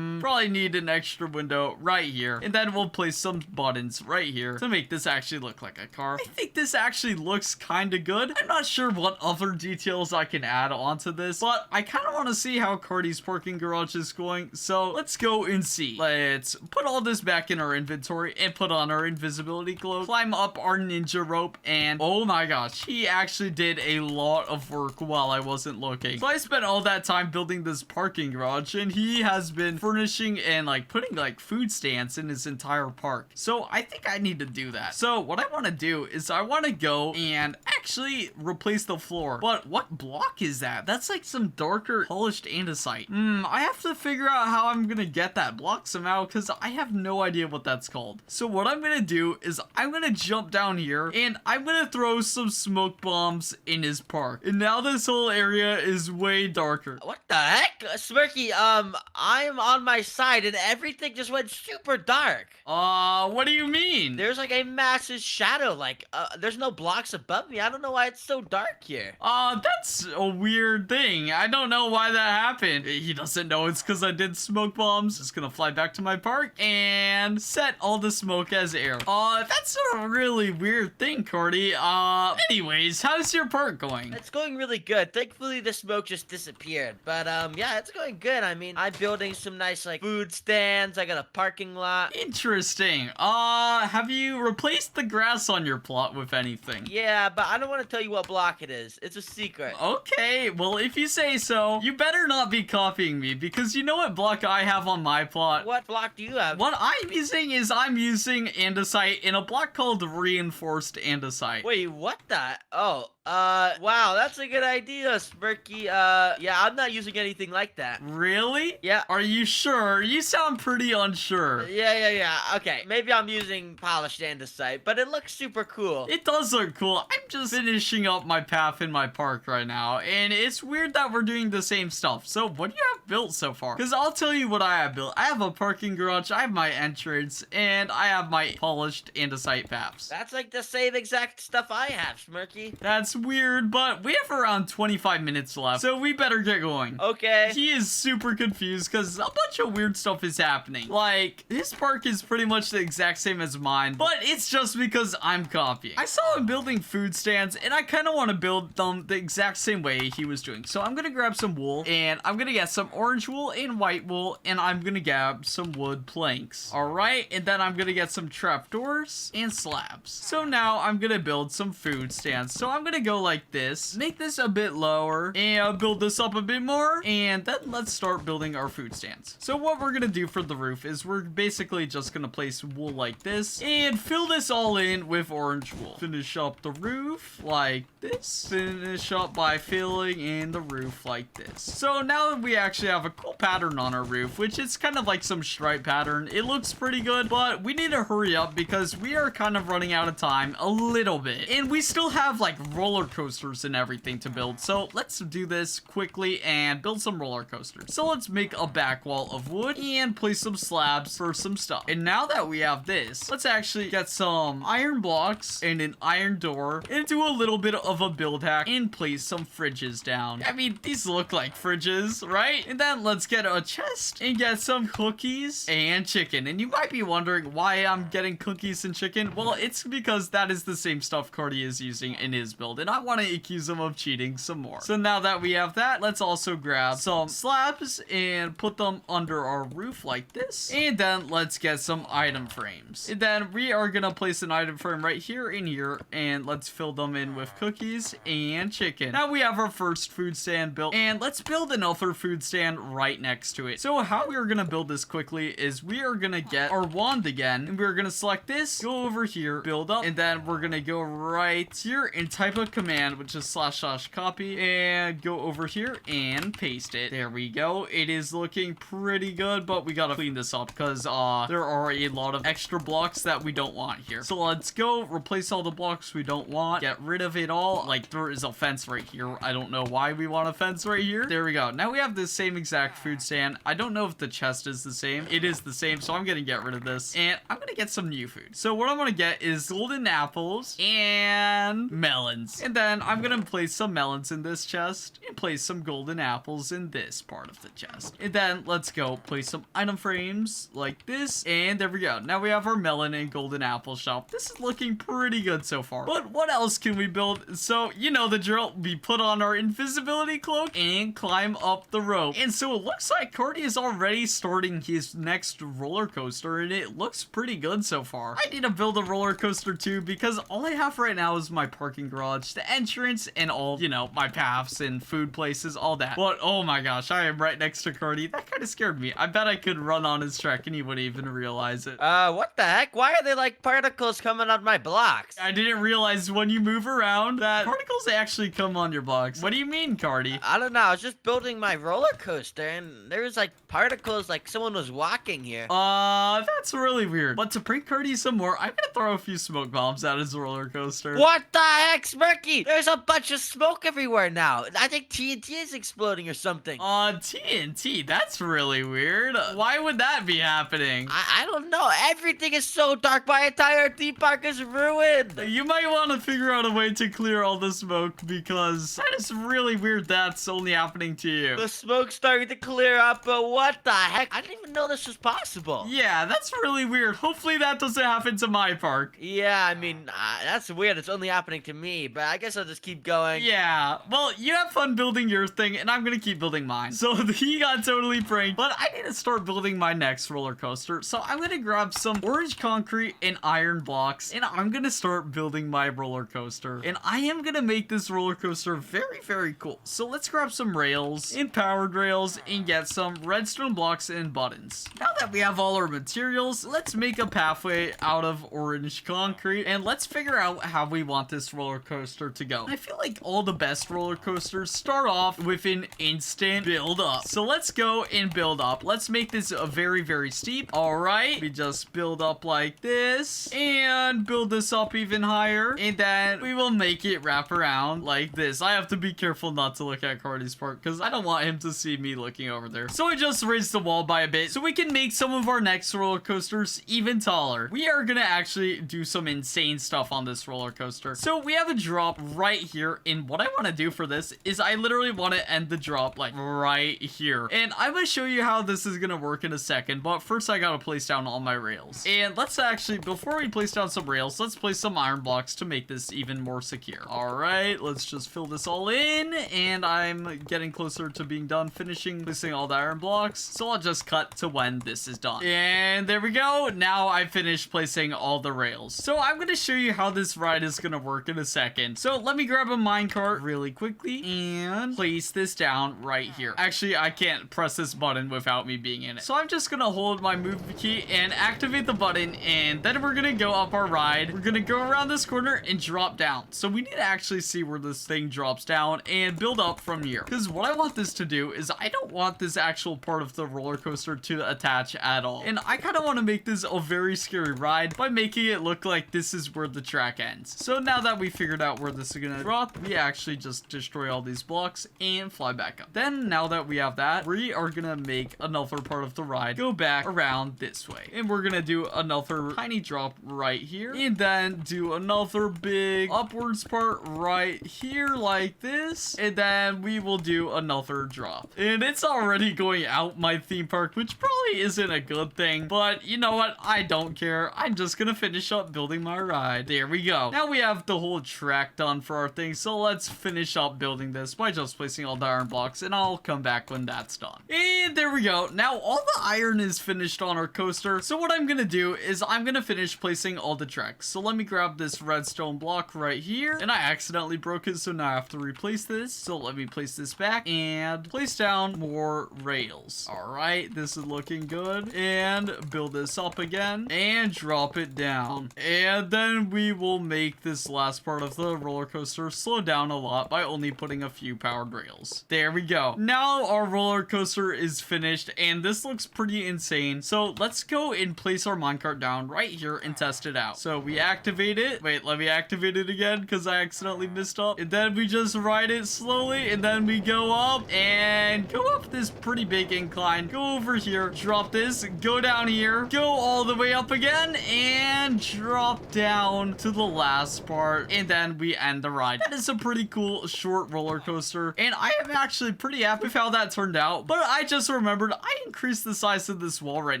Probably need an extra window right here, and then we'll place some buttons right here to make this actually look like a car. I think this actually looks kind of good. I'm not sure what other details I can add onto this, but I kind of want to see how Carty's parking garage is going, so let's go and see. Let's put all this back in our inventory and put on our invisibility cloak, climb up our ninja rope, and oh my gosh, he actually did a lot of work while I wasn't looking. So I spent all that time building this parking garage, and he has been furnishing and like putting like food stands in his entire park. So I think I need to do that. So what I want to do is I want to go and actually replace the floor. But what block is that? That's like some darker polished andesite. I have to figure out how I'm gonna get that block somehow because I have no idea what that's called. So what I'm gonna do is I'm gonna jump down here and I'm gonna throw some smoke bombs in his park. And now this whole area is way darker. What the heck? Smirky, I'm on my side and everything just went super dark. What do you mean? There's like a massive this shadow? Like, there's no blocks above me. I don't know why it's so dark here. That's a weird thing. I don't know why that happened. He doesn't know it's because I did smoke bombs. Just gonna fly back to my park and set all the smoke as air. That's a really weird thing, Carty. Anyways, how's your park going? It's going really good. Thankfully, the smoke just disappeared. But, yeah, it's going good. I mean, I'm building some nice, like, food stands. I got a parking lot. Interesting. Have you replaced the grass on your plot with anything? Yeah, but I don't want to tell you what block it is. It's a secret. Okay, well, if you say so, you better not be copying me, because you know what block I have on my plot? What block do you have? What I'm using is I'm using andesite in a block called reinforced andesite. Wait, what the? Oh, wow, that's a good idea, Smirky. Yeah, I'm not using anything like that. Really? Yeah. Are you sure? You sound pretty unsure. Yeah. Okay, maybe I'm using polished andesite, but it looks super cool. It does look cool. I'm just finishing up my path in my park right now, and it's weird that we're doing the same stuff. So what do you have built so far? Because I'll tell you what I have built. I have a parking garage, I have my entrance, and I have my polished andesite paths. That's like the same exact stuff I have, Smirky. That's weird, but we have around 25 minutes left, so we better get going. Okay. He is super confused because a bunch of weird stuff is happening. Like, his park is pretty much the exact same as mine, but it's just because I'm copying. I saw him building food stands, and I kind of want to build them the exact same way he was doing. So I'm going to grab some wool, and I'm going to get some orange wool and white wool, and I'm going to grab some wood planks. All right, and then I'm going to get some trapdoors and slabs. So now I'm going to build some food stands. So I'm going to go like this, make this a bit lower, and build this up a bit more, and then let's start building our food stands. So what we're gonna do for the roof is we're basically just gonna place wool like this and fill this all in with orange wool. Finish up the roof like this. Finish up by filling in the roof like this. So now we actually have a cool pattern on our roof, which is kind of like some stripe pattern. It looks pretty good, but we need to hurry up because we are kind of running out of time a little bit, and we still have like roller coasters and everything to build. So let's do this quickly and build some roller coasters. So let's make a back wall of wood and place some slabs for some stuff. And now that we have this, let's actually get some iron blocks and an iron door and do a little bit of a build hack and place some fridges down. I mean, these look like fridges, right? And then let's get a chest and get some cookies and chicken. And you might be wondering why I'm getting cookies and chicken. Well, it's because that is the same stuff Carty is using in his build, and I want to accuse him of cheating some more. So now that we have that, let's also grab some slabs and put them under our roof like this. And then let's get some item frames. And then we are gonna place an item frame right here and here, and let's fill them in with cookies and chicken. Now we have our first food stand built, and let's build another food stand right next to it. So how we are gonna build this quickly is we are gonna get our wand again, and we're gonna select this, go over here, build up, and then we're gonna go right here and type a command, which is /copy, and go over here and paste it. There we go. It is looking pretty good, but we gotta clean this up because there are a lot of extra blocks that we don't want here. So let's go replace all the blocks we don't want, get rid of it all. Like, there is a fence right here. I don't know why we want a fence right here. There we go. Now we have the same exact food stand. I don't know if the chest is the same. It is the same, so I'm gonna get rid of this, and I'm gonna get some new food. So what I'm gonna get is golden apples and melons, and then I'm gonna place some melons in this chest and place some golden apples in this part of the chest. And then let's go place some item frames like this, and there we go. Now we have our melon and golden apple shop. This is looking pretty good so far. But what else can we build? So you know the drill. We put on our invisibility cloak and climb up the rope. And so it looks like Carty is already starting his next roller coaster, and it looks pretty good so far. I need to build a roller coaster too, because all I have right now is my parking garage, the entrance, and all, you know, my paths and food places, all that. But oh my gosh, I am right next to Carty. That kind of scared me. I bet I could run on his track and he wouldn't even realize it. What the heck? Why are there like particles coming on my blocks? I didn't realize when you move around that particles actually come on your blocks. What do you mean, Carty? I don't know. I was just building my roller coaster and there was like particles like someone was walking here. That's really weird. But to prank Carty some more, I'm gonna throw a few smoke bombs at his roller coaster. What the heck, Smirky? Smirky, there's a bunch of smoke everywhere now. I think TNT is exploding or something. TNT, that's really weird. Why would that be happening? I don't know. Everything is so dark. My entire theme park is ruined. You might want to figure out a way to clear all the smoke because that is really weird that's only happening to you. The smoke's starting to clear up, but what the heck? I didn't even know this was possible. Yeah, that's really weird. Hopefully that doesn't happen to my park. Yeah, I mean, that's weird. It's only happening to me, but I guess I'll just keep going. Yeah, well, you have fun building your thing, and I'm gonna keep building mine. So he got totally pranked, but I need to start building my next roller coaster. So I'm gonna grab some orange concrete and iron blocks, and I'm gonna start building my roller coaster. And I am gonna make this roller coaster very, very cool. So let's grab some rails and powered rails and get some redstone blocks and buttons. Now that we have all our materials, let's make a pathway out of orange concrete, and let's figure out how we want this roller coaster to go. I feel like all the best roller coasters start off with an instant build up. So let's go and build up. Let's make this a very, very steep. All right, we just build up like this and build this up even higher, and then we will make it wrap around like this. I have to be careful not to look at Carty's part because I don't want him to see me looking over there. So I just raised the wall by a bit so we can make some of our next roller coasters even taller. We are gonna actually do some insane stuff on this roller coaster. So we have a drop right here, and what I want to do for this is I literally want to end the drop like right here, and I'm gonna show you how this is gonna work in a second, but first I gotta place down all my rails. And let's actually, before we place down some rails, let's place some iron blocks to make this even more secure. All right, let's just fill this all in, and I'm getting closer to being done finishing placing all the iron blocks, so I'll just cut to when this is done. And there we go. Now I finished placing all the rails. So I'm gonna show you how this ride is gonna work in a second. So let me grab a minecart really quickly and place this down right here. Actually, I can't press this button without me being in it. So I'm just gonna hold my move key and activate the button, and then we're gonna go up our ride. We're gonna go around this corner and drop down. So we need to actually see where this thing drops down and build up from here. Because what I want this to do is I don't want this actual part of the roller coaster to attach at all. And I kind of want to make this a very scary ride by making it look like this is where the track ends. So now that we figured out where this is gonna drop, we actually just destroy all these blocks and fly back up. Then now that we have that, we are gonna make another part of the ride go back around this way, and we're gonna do another tiny drop right here, and then do another big upwards part right here like this, and then we will do another drop. And it's already going out my theme park, which probably isn't a good thing, but you know what, I don't care. I'm just gonna finish up building my ride. There we go. Now we have the whole track done for our thing, so let's finish up building this by just placing all the iron blocks, and I'll come back when that's done. And there we go. Now all the iron is finished on our coaster, so what I'm gonna do is I'm gonna finish placing all the tracks. So let me grab this redstone block right here, and I accidentally broke it, so now I have to replace this. So let me place this back and place down more rails. All right, this is looking good, and build this up again and drop it down, and then we will make this last part of the roller coaster slow down a lot by only putting a few powered rails. There we go. Now our roller coaster is finished, and this looks pretty insane. So let's go and place our minecart down right here and test it out. So we activate it. Wait, let me activate it again because I accidentally messed up. And then we just ride it slowly, and then we go up and go up this pretty big incline. Go over here, drop this, go down here, go all the way up again, and drop down to the last part, and then we end the ride. That is a pretty cool short roller coaster, and I am actually pretty happy with how that turned out. But I just remembered I increased the size of this wall right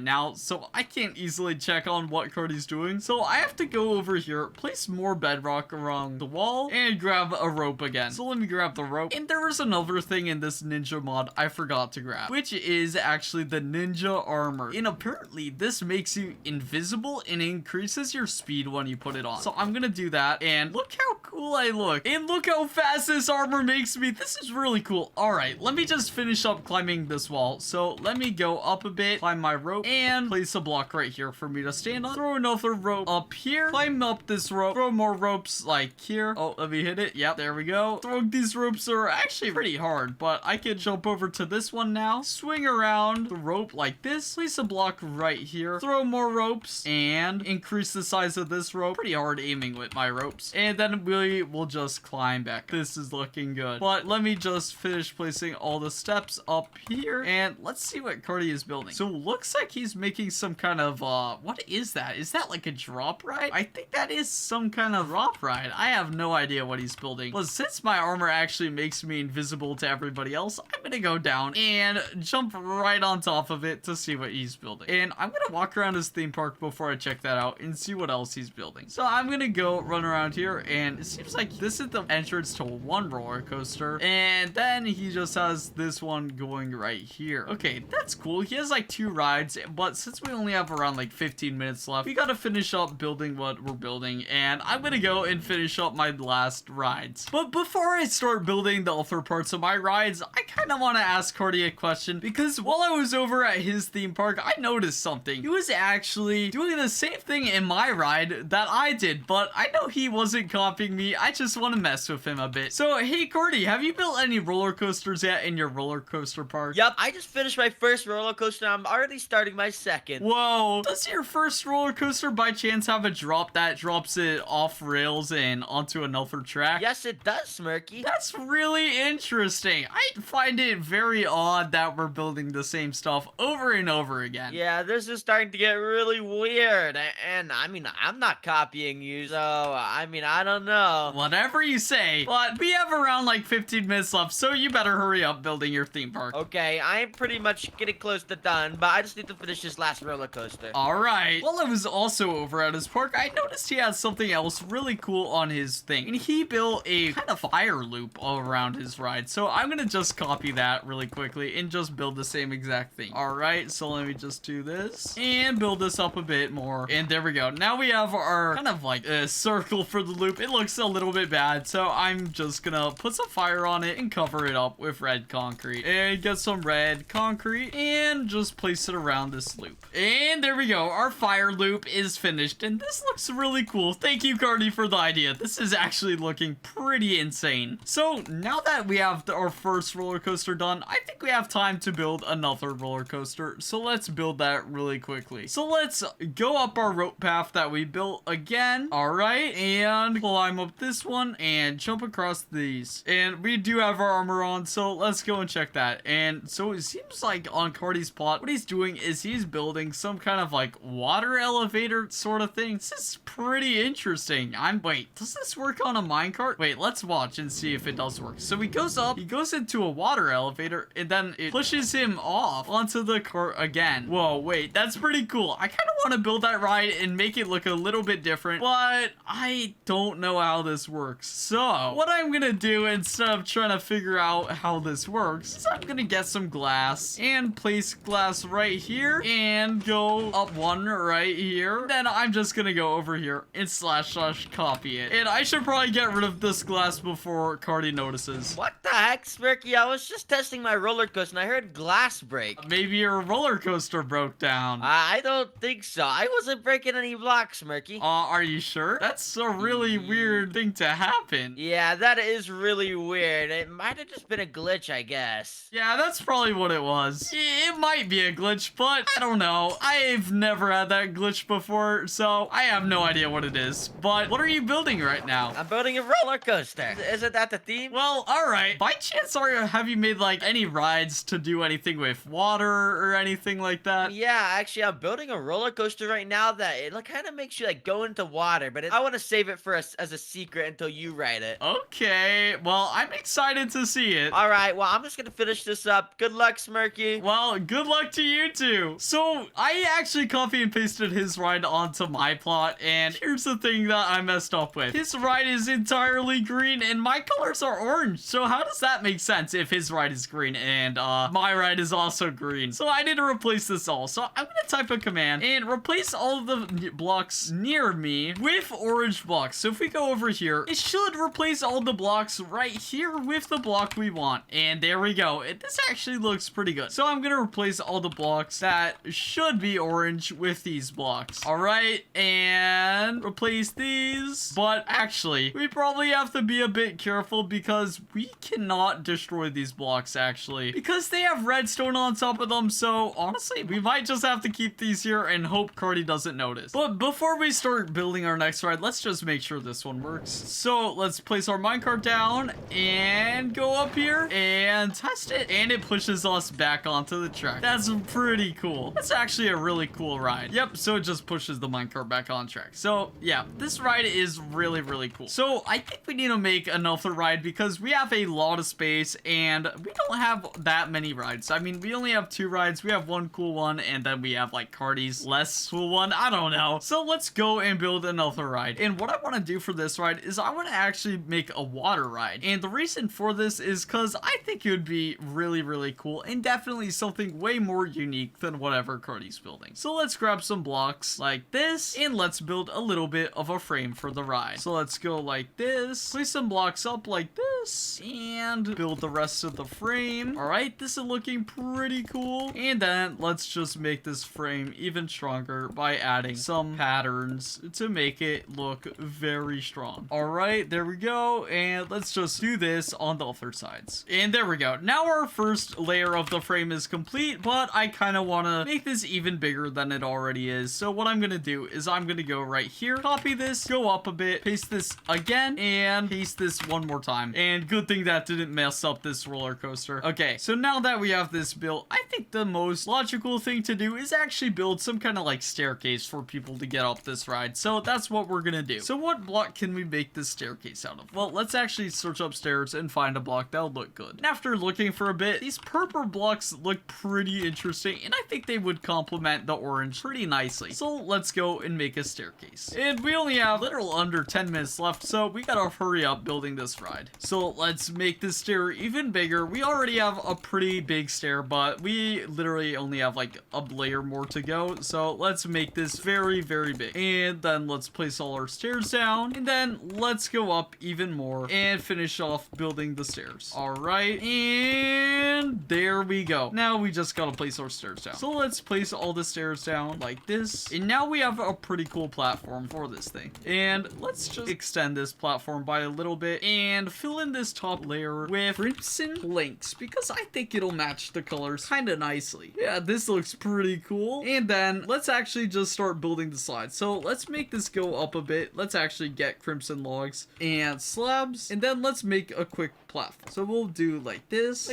now, so I can't easily check on what Carty's doing. So I have to go over here, place more bedrock around the wall, and grab a rope again. So let me grab the rope. And there is another thing in this ninja mod I forgot to grab, which is actually the ninja armor. And apparently this makes you invisible and increases your speed when you put it on. So I'm gonna do that, and look how cool I look. And look how fast this armor makes me. This is really cool. All right, let me just finish up climbing this wall. So let me go up a bit, climb my rope, and place a block right here for me to stand on. Throw another rope up here, climb up this rope, throw more ropes like here. Oh, let me hit it. Yep, there we go. These ropes are actually pretty hard, but I can jump over to this one now, swing around the rope like this, place a block right here, throw more ropes, and increase the size of this rope. Pretty hard aiming with my ropes. And then we probably will just climb back. This is looking good. But let me just finish placing all the steps up here. And let's see what Carty is building. So looks like he's making some kind of, what is that? Is that like a drop ride? I think that is some kind of drop ride. I have no idea what he's building. But since my armor actually makes me invisible to everybody else, I'm gonna go down and jump right on top of it to see what he's building. And I'm gonna walk around his theme park before I check that out and see what else he's building. So I'm gonna go run around here, and it seems like this is the entrance to one roller coaster, and then he just has this one going right here. Okay, that's cool. He has like 2 rides, but since we only have around like 15 minutes left, we gotta finish up building what we're building, and I'm gonna go and finish up my last rides. But before I start building the other parts of my rides, I kind of want to ask Carty a question, because while I was over at his theme park, I noticed something. He was actually doing the same thing in my ride that I did, but I know he wasn't copying me. I just want to mess with him a bit. So, hey Carty, have you built any roller coasters yet in your roller coaster park? Yep, I just finished my first roller coaster. I'm already starting my second. Whoa. Does your first roller coaster by chance have a drop that drops it off rails and onto another track? Yes, it does, Smirky. That's really interesting. I find it very odd that we're building the same stuff over and over again. Yeah, this is starting to get really weird. And I mean, I'm not copying you, so I mean, I don't know. Whatever you say, but we have around like 15 minutes left, so you better hurry up building your theme park. Okay, I'm pretty much getting close to done, but I just need to finish this last roller coaster. Alright. While I was also over at his park, I noticed he had something else really cool on his thing. And he built a kind of fire loop all around his ride. So I'm gonna just copy that really quickly and just build the same exact thing. Alright, so let me just do this and build this up a bit more. And there we go. Now we have our kind of like a circle for the loop. It looks a little bit bad, so I'm just gonna put some fire on it and cover it up with red concrete. And get some red concrete and just place it around this loop. And there we go. Our fire loop is finished, and this looks really cool. Thank you, Carty, for the idea. This is actually looking pretty insane. So now that we have our first roller coaster done, I think we have time to build another roller coaster. So let's build that really quickly. So let's go up our rope path that we built again. All right, and climb up this one and jump across these. And we do have our armor on, so let's go and check that. And so it seems like on Carty's plot, what he's doing is he's building some kind of like water elevator sort of thing. This is pretty interesting. Wait, does this work on a minecart? Wait, let's watch and see if it does work. So he goes up, he goes into a water elevator, and then it pushes him off onto the cart again. Whoa, wait, that's pretty cool. I kind of want to build that ride and make it look a little bit different, but I don't know how this works. So what I'm gonna do instead of trying to figure out how this works is I'm gonna get some glass and place glass right here and go up one right here. Then I'm just gonna go over here and slash copy it. And I should probably get rid of this glass before Carty notices. What the heck, Smirky? I was just testing my roller coaster and I heard glass break. Maybe your roller coaster broke down. I don't think so. I wasn't breaking any blocks, Smirky. Are you sure? That's a really weird thing to happen. Yeah, that is really weird. It might have just been a glitch, I guess. Yeah, that's probably what it was. It might be a glitch, but I don't know. I've never had that glitch before, so I have no idea what it is. But what are you building right now? I'm building a roller coaster. Isn't that the theme? Well, alright. By chance, have you made like any rides to do anything with water or anything like that? Yeah, actually, I'm building a roller coaster right now that it kind of makes you like go into water, but I want to save it for us as a secret until you write it. Okay, well, I'm excited to see it. All right, well, I'm just gonna finish this up. Good luck, Smirky. Well, good luck to you too. So I actually copy and pasted his ride onto my plot, and here's the thing that I messed up with. His ride is entirely green and my colors are orange. So how does that make sense if his ride is green and my ride is also green? So I need to replace this all. So I'm gonna type a command and replace all of the blocks near me with orange blocks. So if we go over here, it should replace all the blocks right here with the block we want. And there we go. This actually looks pretty good. So I'm gonna replace all the blocks that should be orange with these blocks. All right, and replace these. But actually, we probably have to be a bit careful because we cannot destroy these blocks actually, because they have redstone on top of them. So honestly, we might just have to keep these here and hope Carty doesn't notice. But before we start building our next ride, let's just make sure this one works. works. So let's place our minecart down and go up here and test it. And it pushes us back onto the track. That's pretty cool. That's actually a really cool ride. Yep, so it just pushes the minecart back on track. So yeah, this ride is really, really cool. So I think we need to make another ride because we have a lot of space and we don't have that many rides. I mean, we only have 2 rides. We have one cool one and then we have like Carty's less cool one. I don't know. So let's go and build another ride. And what I want to do for this ride is I want to actually make a water ride. And the reason for this is because I think it would be really, really cool and definitely something way more unique than whatever Carty's building. So let's grab some blocks like this and let's build a little bit of a frame for the ride. So let's go like this, place some blocks up like this and build the rest of the frame. All right, this is looking pretty cool. And then let's just make this frame even stronger by adding some patterns to make it look very strong. All right, there we go. And let's just do this on the other sides. And there we go. Now our first layer of the frame is complete, but I kind of want to make this even bigger than it already is. So what I'm going to do is I'm going to go right here, copy this, go up a bit, paste this again, and paste this one more time. And good thing that didn't mess up this roller coaster. Okay, so now that we have this built, I think the most logical thing to do is actually build some kind of like staircase for people to get up this ride. So that's what we're going to do. So what block can we make this staircase out of? Well, let's actually search upstairs and find a block that'll look good. And after looking for a bit, these purple blocks look pretty interesting, and I think they would complement the orange pretty nicely. So let's go and make a staircase. And we only have little under 10 minutes left, so we gotta hurry up building this ride. So let's make this stair even bigger. We already have a pretty big stair, but we literally only have like a layer more to go. So let's make this very, very big. And then let's place all our stairs down, and then let's go up even more and finish off building the stairs. All right, and there we go. Now we just gotta place our stairs down. So let's place all the stairs down like this, and now we have a pretty cool platform for this thing. And let's just extend this platform by a little bit and fill in this top layer with crimson planks because I think it'll match the colors kind of nicely. Yeah, this looks pretty cool. And then let's actually just start building the sides. So let's make this go up a bit. Let's actually get crimson logs and slabs, and then let's make a quick platform. So we'll do like this,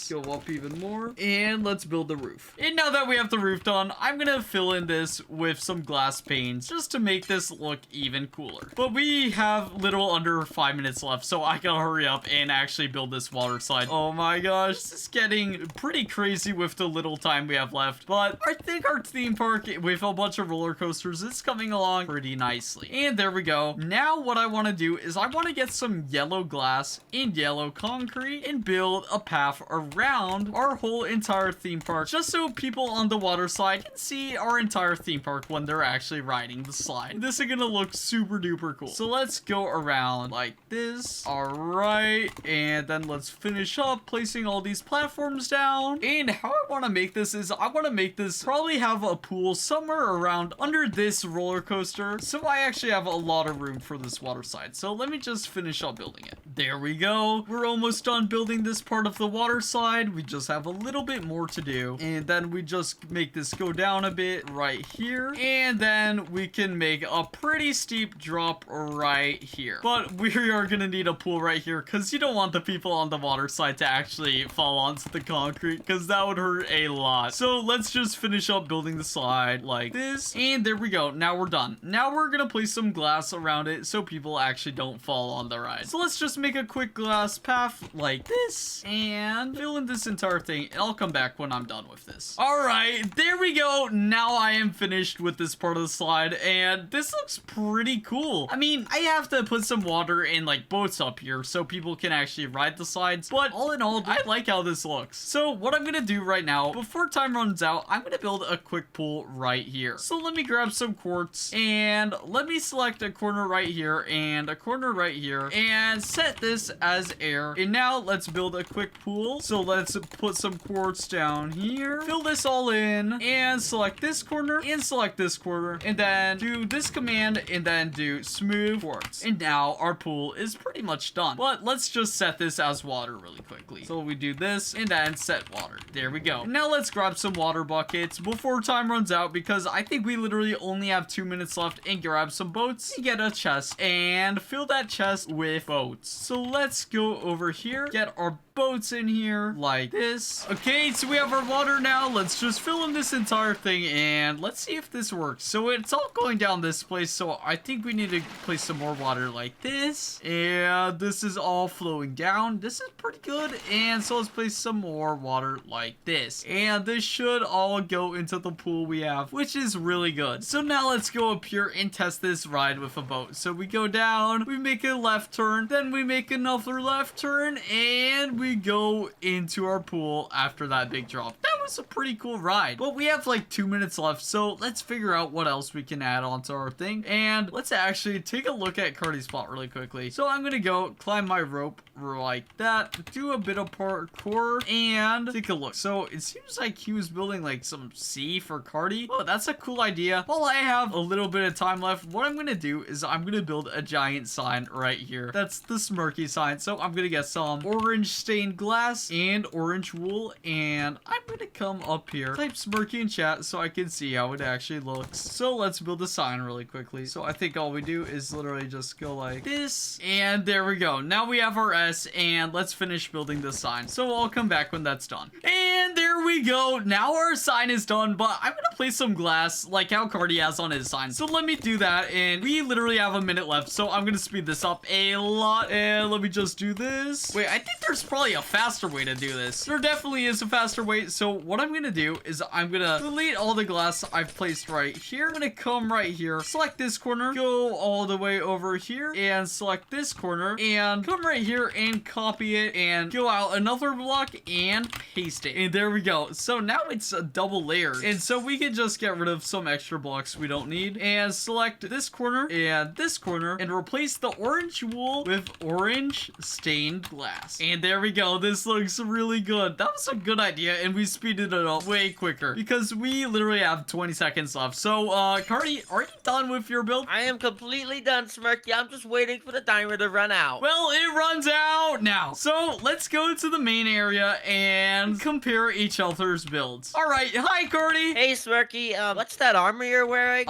go up even more, and let's build the roof. And now that we have the roof done, I'm gonna fill in this with some glass panes just to make this look even cooler. But we have little under 5 minutes left, so I gotta hurry up and actually build this water slide. Oh my gosh, this is getting pretty crazy with the little time we have left. But I think our theme park with a bunch of roller coasters is coming along pretty nicely. And there we go. Now what I want to do is I want to get some yellow glass and yellow concrete and build a path around our whole entire theme park, just so people on the water slide can see our entire theme park when they're actually riding the slide. This is gonna look super duper cool. So let's go around like this. All right, and then let's finish up placing all these platforms down. And how I want to make this is I want to make this probably have a pool somewhere around under this roller coaster, so I actually have a lot of room for this water slide. So let me just finish up building it. There we go. We're almost done building this part of the water slide. We just have a little bit more to do, and then we just make this go down a bit right here, and then we can make a pretty steep drop right here. But we are gonna need a pool right here because you don't want the people on the water slide to actually fall onto the concrete because that would hurt a lot. So let's just finish up building the slide like this, and there we go. Now we're done. Now we're gonna place some glass around it so people actually don't fall on the ride. So let's just make a quick glass path like this and fill in this entire thing. I'll come back when I'm done with this. All right, there we go. Now I am finished with this part of the slide, and this looks pretty cool. I mean, I have to put some water and like boats up here so people can actually ride the slides, but all in all, I like how this looks. So what I'm gonna do right now, before time runs out, I'm gonna build a quick pool right here. So let me grab some quartz and let me select a corner right here and a corner right here and set this as air. And now let's build a quick pool. So let's put some quartz down here. Fill this all in and select this corner and select this corner. And then do this command and then do smooth quartz. And now our pool is pretty much done. But let's just set this as water really quickly. So we do this and then set water. There we go. And now let's grab some water buckets before time runs out because I think we literally only have 2 minutes left, and grab some boats and get a chest and fill that chest with boats. So let's go over here, get our boats in here like this. Okay, so we have our water now. Let's just fill in this entire thing and let's see if this works. So it's all going down this place, so I think we need to place some more water like this, and this is all flowing down. This is pretty good. And so let's place some more water like this, and this should all go into the pool we have, which is really good. So now let's go up here and test this ride with a boat. So we go down, we make a left turn, then we make another left turn, and we go into our pool after that big drop. That was a pretty cool ride. But we have like 2 minutes left, so let's figure out what else we can add onto our thing. And let's actually take a look at Carty's spot really quickly. So I'm gonna go climb my rope like that, do a bit of parkour, and take a look. So it seems like he was building like some sea for Carty. Oh, that's a cool idea. While I have a little bit of time left, what I'm gonna do is I'm gonna build a giant sign right here. That's the Smirky sign. So I'm gonna get some orange stained glass and orange wool, and I'm gonna come up here, type Smirky in chat so I can see how it actually looks. So let's build a sign really quickly. So I think all we do is literally just go like this, and there we go. Now we have our S, and let's finish building the sign. So I'll come back when that's done. And there we go. Now our sign is done, but I'm gonna place some glass like how Carty has on his sign. So let me do that, and we literally have a minute left, so I'm gonna speed this up a lot. And let me just do this. Wait, I think there's probably a faster way to do this. There definitely is a faster way. So what I'm gonna do is I'm gonna delete all the glass I've placed right here. I'm gonna come right here, select this corner, go all the way over here, and select this corner, and come right here and copy it, and go out another block and paste it. And there we go. So now it's a double layered, and so we can just get rid of some extra blocks we don't need, and select this corner and this corner, and replace the orange wool with orange stained glass. And there we go. This looks really good. That was a good idea, and we speeded it up way quicker because we literally have 20 seconds left. So Carty, are you done with your build? I am completely done, Smirky. I'm just waiting for the timer to run out. Well, it runs out now. So let's go to the main area and compare each other's builds. All right. Hi, Carty. Hey, Smirky. What's that armor you're wearing?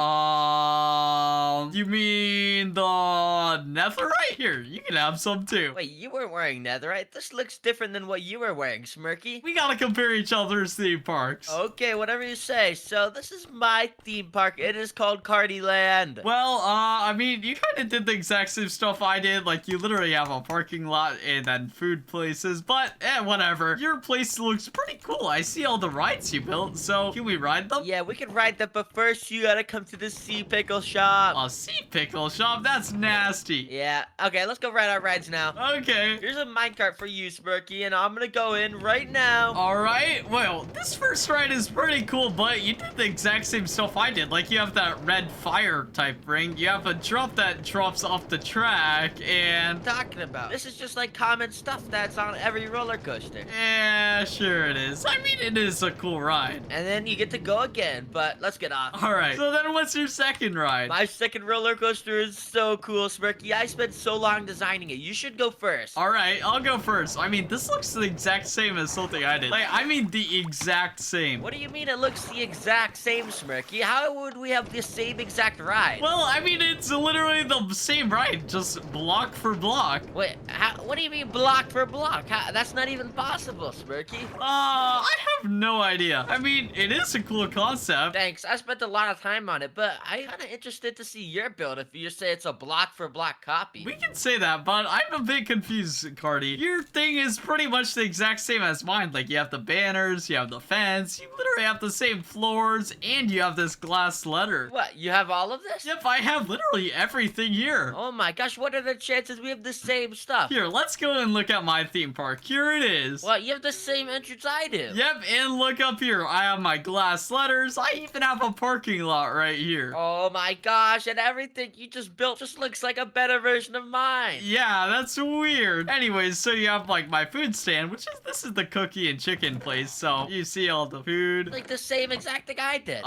You mean the netherite? Here, you can have some too. Wait, you weren't wearing netherite. This looks different than what you were wearing, Smirky. We gotta compare each other's theme parks. Okay, whatever you say. So this is my theme park. It is called Carty Land. Well, I mean, you kind of did the exact same stuff I did. Like, you literally have a parking lot and then food places. But, whatever. Your place looks pretty cool. I see all the rides you built. So, can we ride them? Yeah, we can ride them, but first you gotta come to the sea pickle shop. A sea pickle shop? That's nasty. Yeah. Okay, let's go ride our rides now. Okay. Here's a minecart for you, Smirky, and I'm gonna go in right now. All right. Well, this first ride is pretty cool, but you did the exact same stuff I did. Like, you have that red fire type ring. You have a drop that drops off the track, and... What are you talking about? This is just like common stuff that's on every roller coaster. Yeah, sure it is. I mean, it is a cool ride. And then you get to go again, but let's get off. All right. So then what's your second ride? My second roller coaster is so cool, Smirky. I spent so long designing it. You should go first. All right, I'll go first. I mean, this looks the exact same as something I did. Like, I mean the exact same. What do you mean it looks the exact same, Smirky? How would we have the same exact ride? Well, I mean, it's literally the same ride, just block for block. Wait, what do you mean block for block? That's not even possible, Smirky. I have no idea. I mean, it is a cool concept. Thanks, I spent a lot of time on it, but I'm kind of interested to see your build if you say it's a block for block copy. We can say that, but I'm a bit confused, Carty. Your thing is pretty much the exact same as mine. Like, you have the banners, you have the fence, you literally have the same floors, and you have this glass letter. What, you have all of this? Yep, I have literally everything here. Oh my gosh, what are the chances we have the same stuff? Here, let's go and look at my theme park. Here it is. Well, you have the same entrance I do. Yep, Yep, and look up here. I have my glass letters. I even have a parking lot right here. Oh my gosh, and everything you just built just looks like a better version of mine. Yeah, that's weird. Anyways, so you have like my food stand, this is the cookie and chicken place. So you see all the food. Like the same exact thing I did.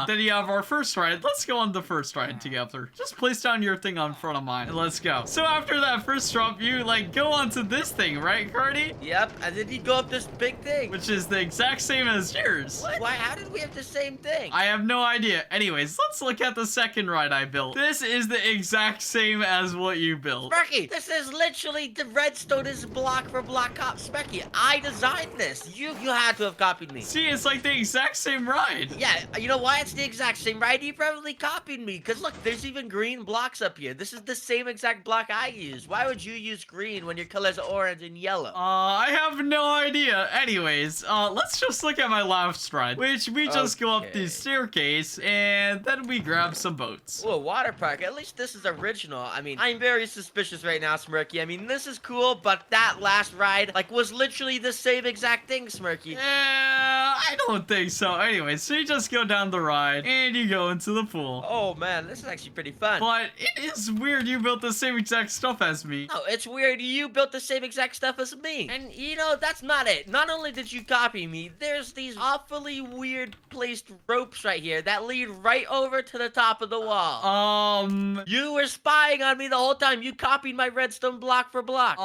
Then you have our first ride. Let's go on the first ride together. Just place down your thing on front of mine and let's go. So after that first drop, you like go onto this thing, right, Carty? Yep, and then you go up this big thing. Which is the exact same as yours. What? Why? How did we have the same thing? I have no idea. Anyways, let's look at the second ride I built. This is the exact same as what you built. Smirky, this is literally the redstone is block for block cop. Smirky, I designed this. You had to have copied me. See, it's like the exact same ride. Yeah, you know why it's the exact same ride? You probably copied me. Because look, there's even green blocks up here. This is the same exact block I use. Why would you use green when your color's orange and yellow? I have no idea. Anyways, let's just look at my last ride, which we just go up the staircase and then we grab some boats. Ooh, a water park. At least this is original. I mean, I'm very suspicious right now, Smirky. I mean, this is cool, but that last ride, like, was literally the same exact thing, Smirky. Yeah, I don't think so. Anyways, so you just go down the ride and you go into the pool. Oh, man, this is actually pretty fun. But it is weird you built the same exact stuff as me. No, it's weird you built the same exact stuff as me. And, you know, that's not it. Not only did you copy me, there's these awfully weird placed ropes right here that lead right over to the top of the wall. You You were spying on me the whole time. You copied my redstone block for block.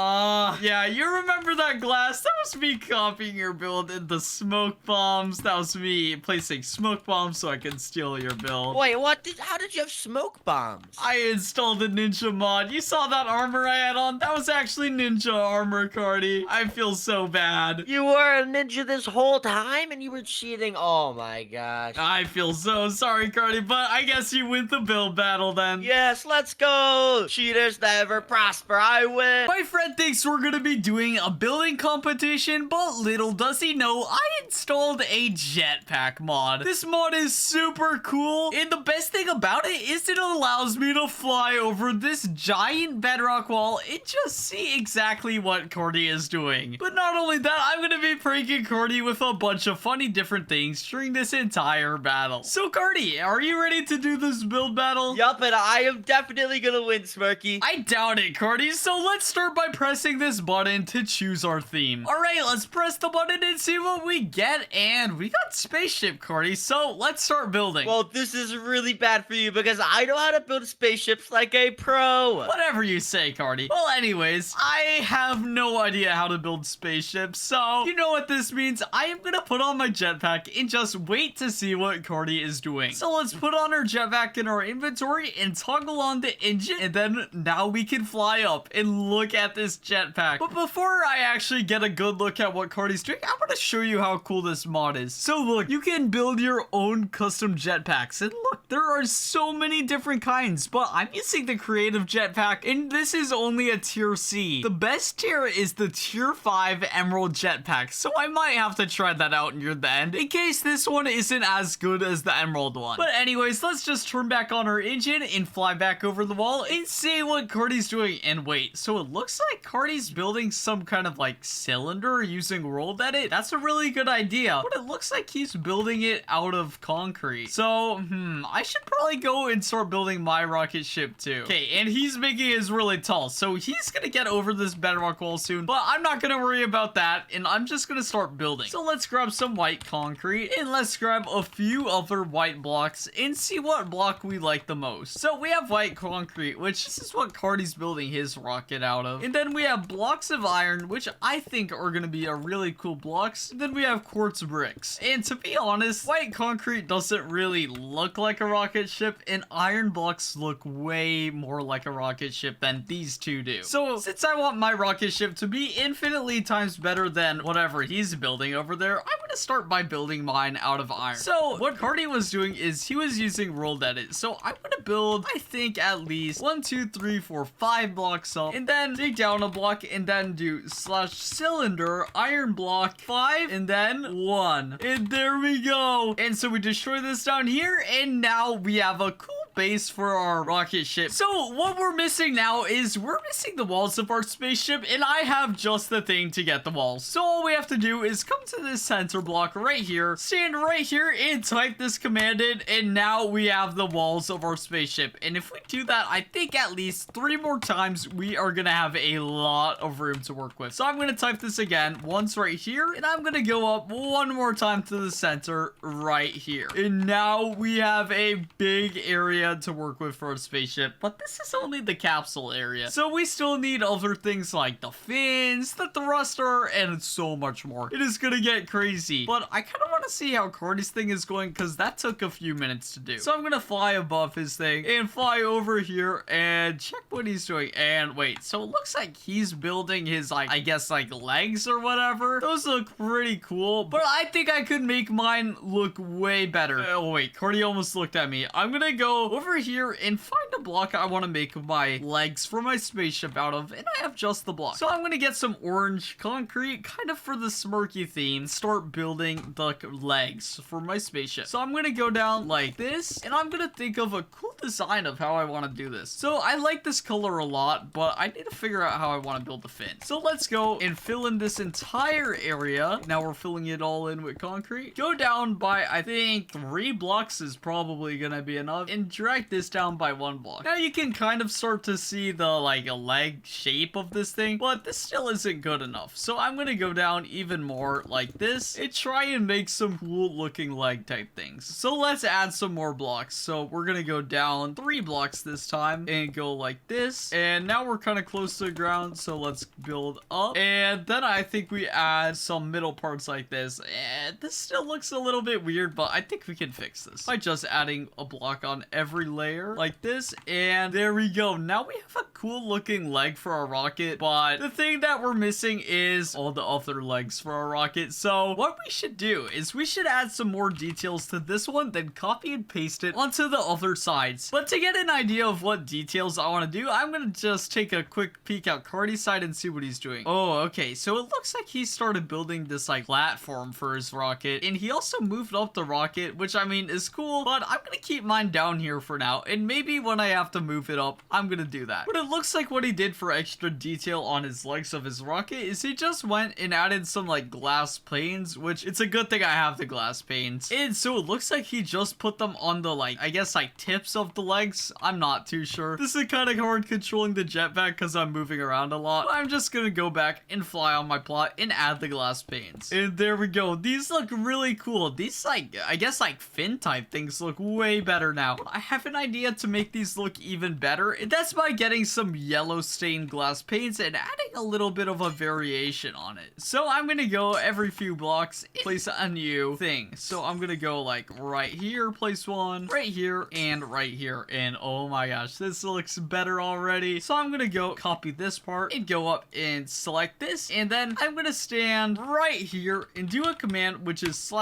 Yeah, you remember that glass? That was me copying your build in the smoke bombs. That was me placing smoke bombs so I could steal your build. Wait, what? How did you have smoke bombs? I installed a ninja mod. You saw that armor I had on? That was actually ninja armor, Carty. I feel so bad. You were a ninja this whole time and you were cheating? Oh my gosh. I feel so sorry, Carty, but I guess you win the build battle then. Yes, let's go. Cheaters never prosper. I win. My friend thinks we're gonna be doing a building competition, but little does he know, I installed a jetpack mod. This mod is super cool, and the best thing about it is it allows me to fly over this giant bedrock wall and just see exactly what Carty is doing. But not only that, I'm gonna be pranking Carty with a bunch of funny different things during this entire battle. So Carty, are you ready to do this build battle? Yup, and I am definitely gonna win, Smirky. I doubt it, Carty, so let's start by pressing this button to choose our theme. Alright, let's press the button and see what we get, and we got spaceship, Carty, so let's start building. Well, this is really bad for you because I know how to build spaceships like a pro. Whatever you say, Carty. Well, anyways, I have no idea how to build spaceships, so you know what this means. I am gonna put on my jetpack and just wait to see what Carty is doing. So let's put on our jetpack in our inventory and toggle on the engine, and then now we can fly up and look at this jetpack. But before I actually get a good look at what Carty's doing, I want to show you how cool this mod is. So look, you can build your own custom jetpacks, and look, there are so many different kinds, but I'm using the creative jetpack, and this is only a tier C. The best tier is the tier 5 emerald jetpack, so I might have to try that out near the end in case this one isn't as good as the emerald one. But anyways, let's just turn back on our engine and fly back over the wall and see what Carty's doing. And wait, so it looks like Carty's building some kind of like cylinder using world edit. That's a really good idea, but it looks like he's building it out of concrete. So I should probably go and start building my rocket ship too. Okay, and he's making it really tall, so he's gonna get over this bedrock wall soon, but I'm not gonna worry about that, and I'm just gonna start building. So let's grab some white concrete and let's grab a few other white blocks and see what block we like the most. So we have white concrete, which this is what Carty's building his rocket out of, and then we have blocks of iron, which I think are gonna be a really cool blocks. And then we have quartz bricks, and to be honest, white concrete doesn't really look like a rocket ship, and iron blocks look way more like a rocket ship than these two do. So since I want my rocket ship to be infinitely times better than whatever he's building over there, I'm gonna start by building mine out of iron. So what Carty was doing is he was using world edit, so I'm gonna build, I think, at least 1 2 3 4 5 blocks up, and then dig down a block, and then do slash cylinder iron block 5, and then 1, and there we go. And so we destroy this down here, and now we have a cool base for our rocket ship. So what we're missing now is we're missing the walls of our spaceship, and I have just the thing to get the walls. So all we have to do is come to this center block right here, stand right here, and type this command in, and now we have the walls of our spaceship. And if we do that, I think at least 3 more times, we are gonna have a lot of room to work with. So I'm gonna type this again once right here, and I'm gonna go up 1 more time to the center right here. And now we have a big area to work with for a spaceship, but this is only the capsule area. So we still need other things like the fins, the thruster, and so much more. It is gonna get crazy, but I kind of want to see how Carty's thing is going because that took a few minutes to do. So I'm gonna fly above his thing and fly over here and check what he's doing. And wait, so it looks like he's building his, like, I guess, like, legs or whatever. Those look pretty cool, but I think I could make mine look way better. Oh wait, Carty almost looked at me. I'm gonna go over here and find a block I want to make my legs for my spaceship out of, and I have just the block. So I'm gonna get some orange concrete, kind of for the Smirky theme, start building the legs for my spaceship. So I'm gonna go down like this, and I'm gonna think of a cool design of how I want to do this. So I like this color a lot, but I need to figure out how I want to build the fin. So let's go and fill in this entire area. Now we're filling it all in with concrete. Go down by, I think, 3 blocks is probably gonna be enough, and drag this down by 1 block. Now you can kind of start to see the, like, a leg shape of this thing, but this still isn't good enough. So I'm gonna go down even more like this and try and make some cool looking leg type things. So let's add some more blocks. So we're gonna go down 3 blocks this time and go like this, and now we're kind of close to the ground, so let's build up. And then I think we add some middle parts like this, and this still looks a little bit weird, but I think we can fix this by just adding a block on every layer like this. And there we go. Now we have a cool looking leg for our rocket, but the thing that we're missing is all the other legs for our rocket. So what we should do is we should add some more details to this one, then copy and paste it onto the other sides. But to get an idea of what details I want to do, I'm gonna just take a quick peek at Carty's side and see what he's doing. Oh, okay, so it looks like he started building this, like, platform for his rocket, and he also moved up the rocket, which, I mean, is cool, but I'm gonna keep mine down here for now, and maybe when I have to move it up, I'm gonna do that. But it looks like what he did for extra detail on his legs of his rocket is he just went and added some, like, glass panes, which it's a good thing I have the glass panes. And so it looks like he just put them on the, like, I guess, like, tips of the legs. I'm not too sure. This is kind of hard controlling the jetpack because I'm moving around a lot. But I'm just gonna go back and fly on my plot and add the glass panes. And there we go. These look really cool. These, like, I guess, like, fin type things look way better now. I have an idea to make these look even better, and that's by getting some yellow stained glass paints and adding a little bit of a variation on it. So I'm gonna go every few blocks, place a new thing. So I'm gonna go, like, right here, place one, right here, and right here. And oh my gosh, this looks better already. So I'm gonna go copy this part and go up and select this, and then I'm gonna stand right here and do a command which is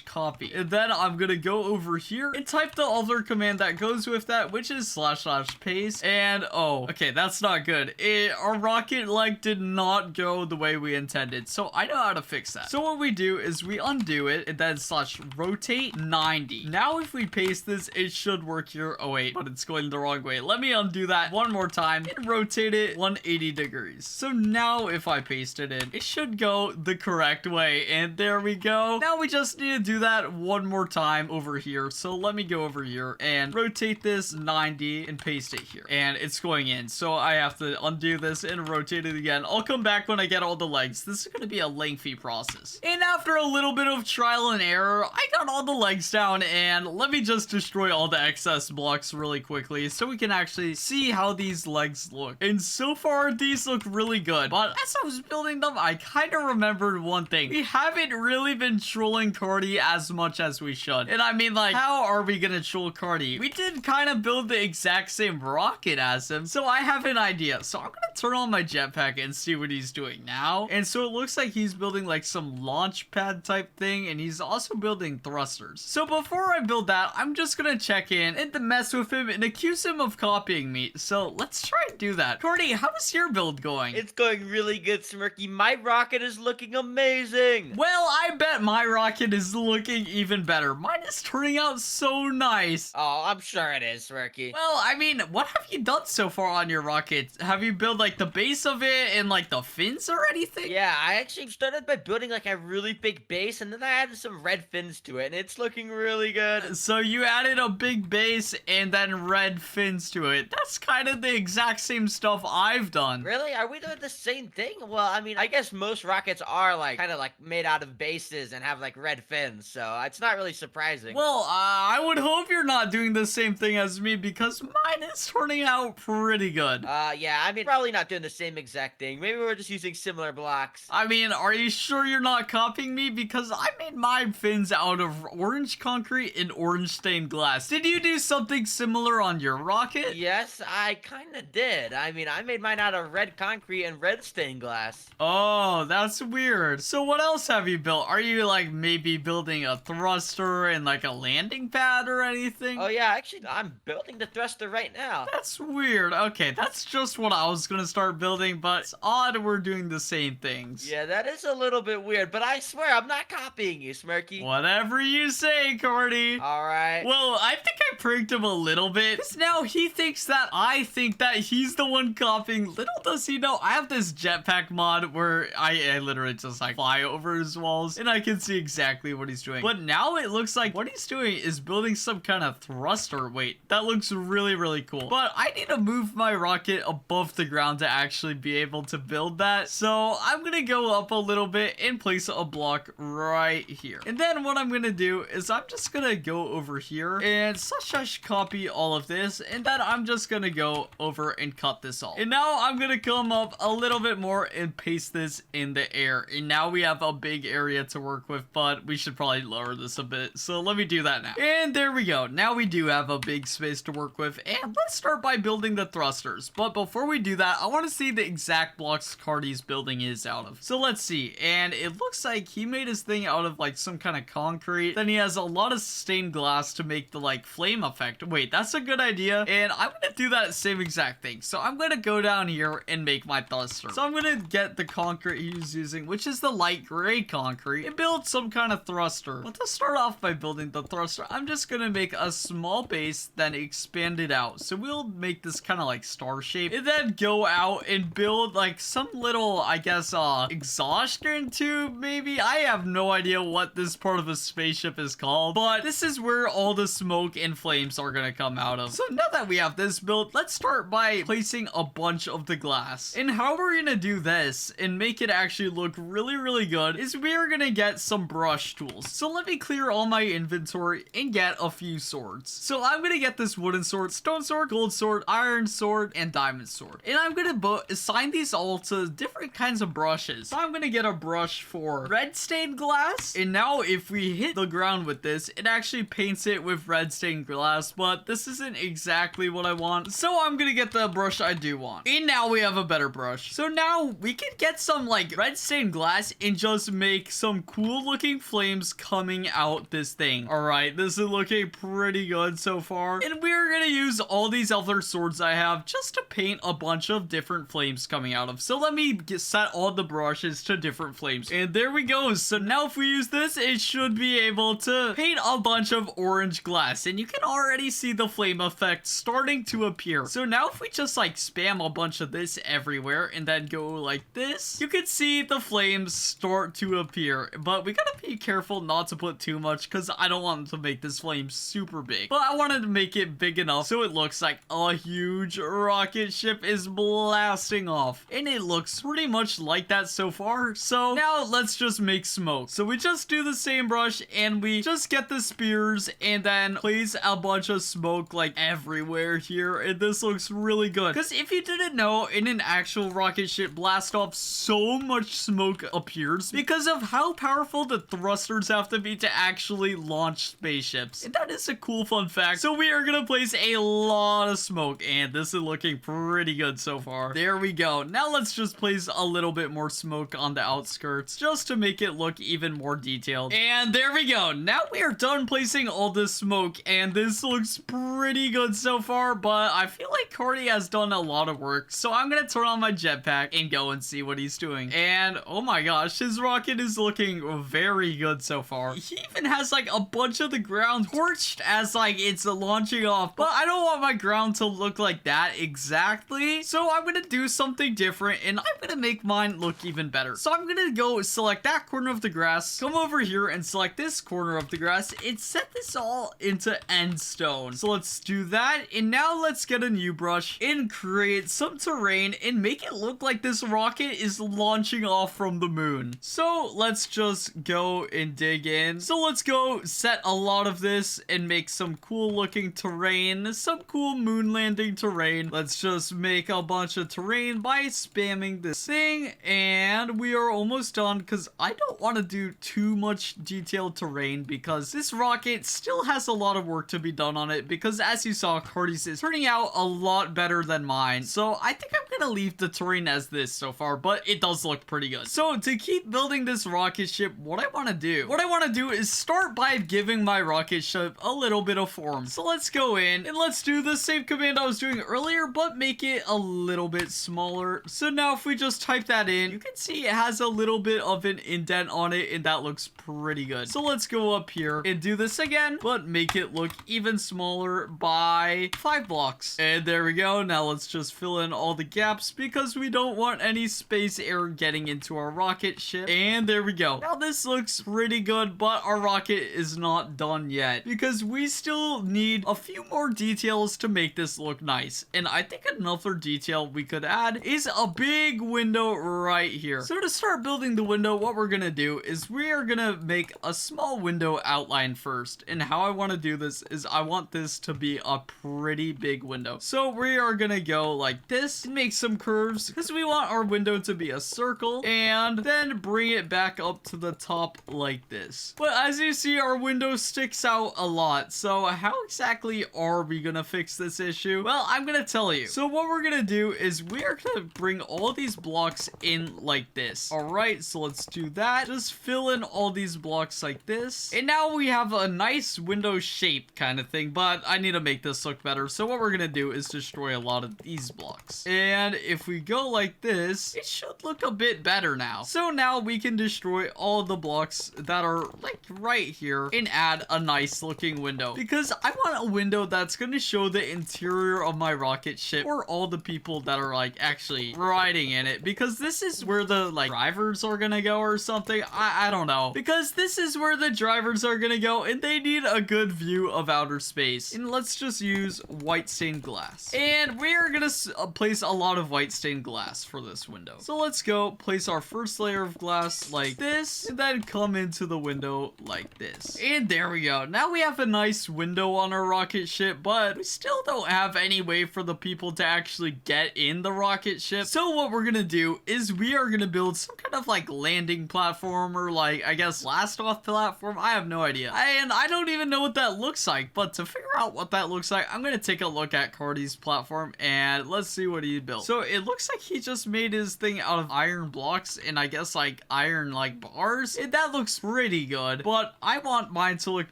/ copy. And then I'm gonna go over here and type the other command that goes with that, which is / paste. And oh, okay, that's not good. Our rocket leg did not go the way we intended, so I know how to fix that. So what we do is we undo it and then / rotate 90. Now if we paste this, it should work here. Oh wait, but it's going the wrong way. Let me undo that one more time and rotate it 180 degrees. So now if I paste it in, it should go the correct way, and there we go. Now we just need to do that one more time over here. So let me go over here and rotate this 90 and paste it here, and it's going in. So I have to undo this and rotate it again. I'll come back when I get all the legs. This is going to be a lengthy process. And after a little bit of trial and error, I got all the legs down, and let me just destroy all the excess blocks really quickly so we can actually see how these legs look. And so far, these look really good. But as I was building them, I kind of remembered one thing. We haven't really been trolling Carty as much as we should. And I mean, like, how are we gonna troll Carty? We did kind of build the exact same rocket as him. So I have an idea. So I'm gonna turn on my jetpack and see what he's doing now. And so it looks like he's building like some launch pad type thing, and he's also building thrusters. So before I build that, I'm just gonna check in and to mess with him and accuse him of copying me. So let's try and do that. Carty, how is your build going? It's going really good, Smirky. My rocket is looking amazing. Well, I bet my rocket is looking even better. Mine is turning out so nice. Oh, I'm sure it is, Smirky. Well, I mean, what have you done so far on your rocket? Have you built like the base of it and like the fins or anything? Yeah, I actually started by building like a really big base, and then I added some red fins to it, and it's looking really good. So you added a big base and then red fins to it. That's kind of the exact same stuff I've done. Really? Are we doing the same thing? Well, I mean, I guess most rockets are like kind of like made out of bases and have like red fins, so it's not really surprising. Well, I would hope you're not doing the same thing as me because mine is turning out pretty good. Yeah, I mean, probably not doing the same exact thing. Maybe we're just using similar blocks. I mean, are you sure you're not copying me? Because I made my fins out of orange concrete and orange stained glass. Did you do something similar on your rocket? Yes, I kind of did. I mean, I made mine out of red concrete and red stained glass. Oh, that's weird. So what else have you built? Are you like maybe building a thruster and like a landing pad or anything? Oh yeah, actually, I'm building the thruster right now. That's weird. Okay, that's just what I was gonna start building, but it's odd we're doing the same things. Yeah, that is a little bit weird, but I swear I'm not copying you, Smirky. Whatever you say, Carty. Alright. Well, I think I pranked him a little bit, because now he thinks that I think that he's the one copying. Little does he know, I have this jetpack mod where I literally just like fly over his walls, and I can see exactly what he's doing. But now it looks like what he's doing is building some kind of thruster. Wait, that looks really, really cool. But I need to move my rocket above the ground to actually be able to build that. So I'm gonna go up a little bit and place a block right here. And then what I'm gonna do is I'm just gonna go over here and such copy all of this, and then I'm just gonna go over and cut this off. And now I'm gonna come up a little bit more and paste this in the air. And now we have a big area to work with, but we should probably lower this a bit. So let me do that now. And there we go. Now we do have a big space to work with, and let's start by building the thrusters. But before we do that, I want to see the exact blocks Carty's building is out of. So let's see. And it looks like he made his thing out of like some kind of concrete. Then he has a lot of stained glass to make the like flame effect. Wait, that's a good idea. And I'm gonna do that same exact thing. So I'm gonna go down here and make my thruster. So I'm gonna get the concrete he's using, which is the light gray concrete, and build some kind of thruster. But to start off by building the thruster, I'm just gonna make a small base, then expand it out. So we'll make this kind of like star shape, and then go out and build like some little, I guess, exhaustion tube, maybe? I have no idea what this part of a spaceship is called, but this is where all the smoke and flames are gonna come out of. So now that we have this built, let's start by placing a bunch of the glass. And how we're gonna do this and make it actually look really, really good is we're gonna get some brush tools. So let me clear all my inventory and get a few swords. So I'm gonna get this wooden sword, stone sword, gold sword, iron sword, and diamond sword. And I'm gonna assign these all to different kinds of brushes. So I'm gonna get a brush for red stained glass. And now if we hit the ground with this, it actually paints it with red stained glass, but this isn't exactly what I want. So I'm gonna get the brush I do want. And now we have a better brush. So now we can get some like red stained glass and just make some cool looking flames coming out this thing. All right, this is looking pretty good so far. And we're gonna use all these other swords I have just to paint a bunch of different flames coming out of. So let me set all the brushes to different flames. And there we go. So now if we use this, it should be able to paint a bunch of orange glass. And you can already see the flame effect starting to appear. So now if we just like spam a bunch of this everywhere and then go like this, you can see the flames start to appear. But we gotta be careful not to put too much because I don't want to make this flame super big. But I wanted to make it big enough so it looks like a huge rocket ship is blasting off. And it looks pretty much like that so far. So now let's just make smoke. So we just do the same brush and we just get the spears and then place a bunch of smoke like everywhere here, and this looks really good. Because if you didn't know, in an actual rocket ship blast off, so much smoke appears because of how powerful the thrusters have to be to actually launch spaceships. And that is a cool fun fact. So we are gonna place a lot of smoke, and this is looking pretty good so far. There we go. Now let's just place a little bit more smoke on the outskirts just to make it look even more detailed. And there we go. Now we are done placing all this smoke, and this looks pretty good so far, but I feel like Carty has done a lot of work, so I'm gonna turn on my jetpack and go and see what he's doing. And oh my gosh, his rocket is looking very good so far. He even has like a bunch of the ground torched as like it's launching off, but I don't want my ground to look like that exactly, so I'm gonna do something different, and I'm gonna make mine look even better. So I'm gonna go select that corner of the grass, come over here and select this corner of the grass, and set this all into end stone. So let's do that, and now let's get a new brush and create some terrain and make it look like this rocket is launching off from the moon. So let's just go and dig in. So let's go set a lot of this and make some cool looking terrain, some cool moon landing terrain. Let's just make a bunch of terrain by spamming this thing, and we are almost done because I don't want to do too much detailed terrain because this rocket still has a lot of work to be done on it, because as you saw, Carty's is turning out a lot better than mine. So I think I'm gonna leave the terrain as this so far, but it does look pretty good. So to keep building this rocket ship, what I want to do is start by giving my rocket ship a little bit of form. So let's go in and let's do the same command I was doing earlier, but make it a little bit smaller. So now if we just type that in, you can see it has a little bit of an indent on it, and that looks pretty good. So let's go up here and do this again, but make it look even smaller by 5 blocks. And there we go. Now let's just fill in all the gaps because we don't want any space air getting into our rocket ship. And there we go. Now this looks pretty good, but our rocket is not done yet because we still need a few more details to make this look nice. And I think another detail we could add is a big window right here. So to start building the window, what we're gonna do is we are gonna make a small window outline first. And how I want to do this is I want this to be a pretty big window. So we are gonna go like this and make some curves because we want our window to be a circle, and then bring it back up to the top like this. But as you see, our window sticks out a lot. So how exactly are we gonna fix this issue? Well, I'm gonna tell you. So what we're gonna do is we are gonna bring all these blocks in like this. All right, so let's do that. Just fill in all these blocks like this, and now we have a nice window shape kind of thing, but I need to make this look better. So what we're gonna do is destroy a lot of these blocks, and if we go like this, it should look a bit better now. So now we can destroy all the blocks that are like right here and add a nice looking window, because I want a window that's gonna show the interior of my rocket ship for all the people that are like actually riding in it, because this is where the like drivers are gonna go or something. I don't know, because this is where the drivers are gonna go, and they need a good view of outer space. And let's just use white stained glass, and we are gonna place a lot of white stained glass for this window. So let's go place our first layer of glass like this, and then come into the window like this. And there we go. Now we have a nice window on our rocket ship, but we still don't have any way for the people to actually get in the rocket ship. So what we're gonna do is we are gonna build some kind of like landing platform, or like I guess blast off platform. I have no idea, and I don't even know what that looks like. But to figure out what that looks like, I'm gonna take a look at Carty's platform and let's see what he built. So it looks like he just made his thing out of iron blocks and I guess like iron like bars, and that looks pretty good, but I want mine to look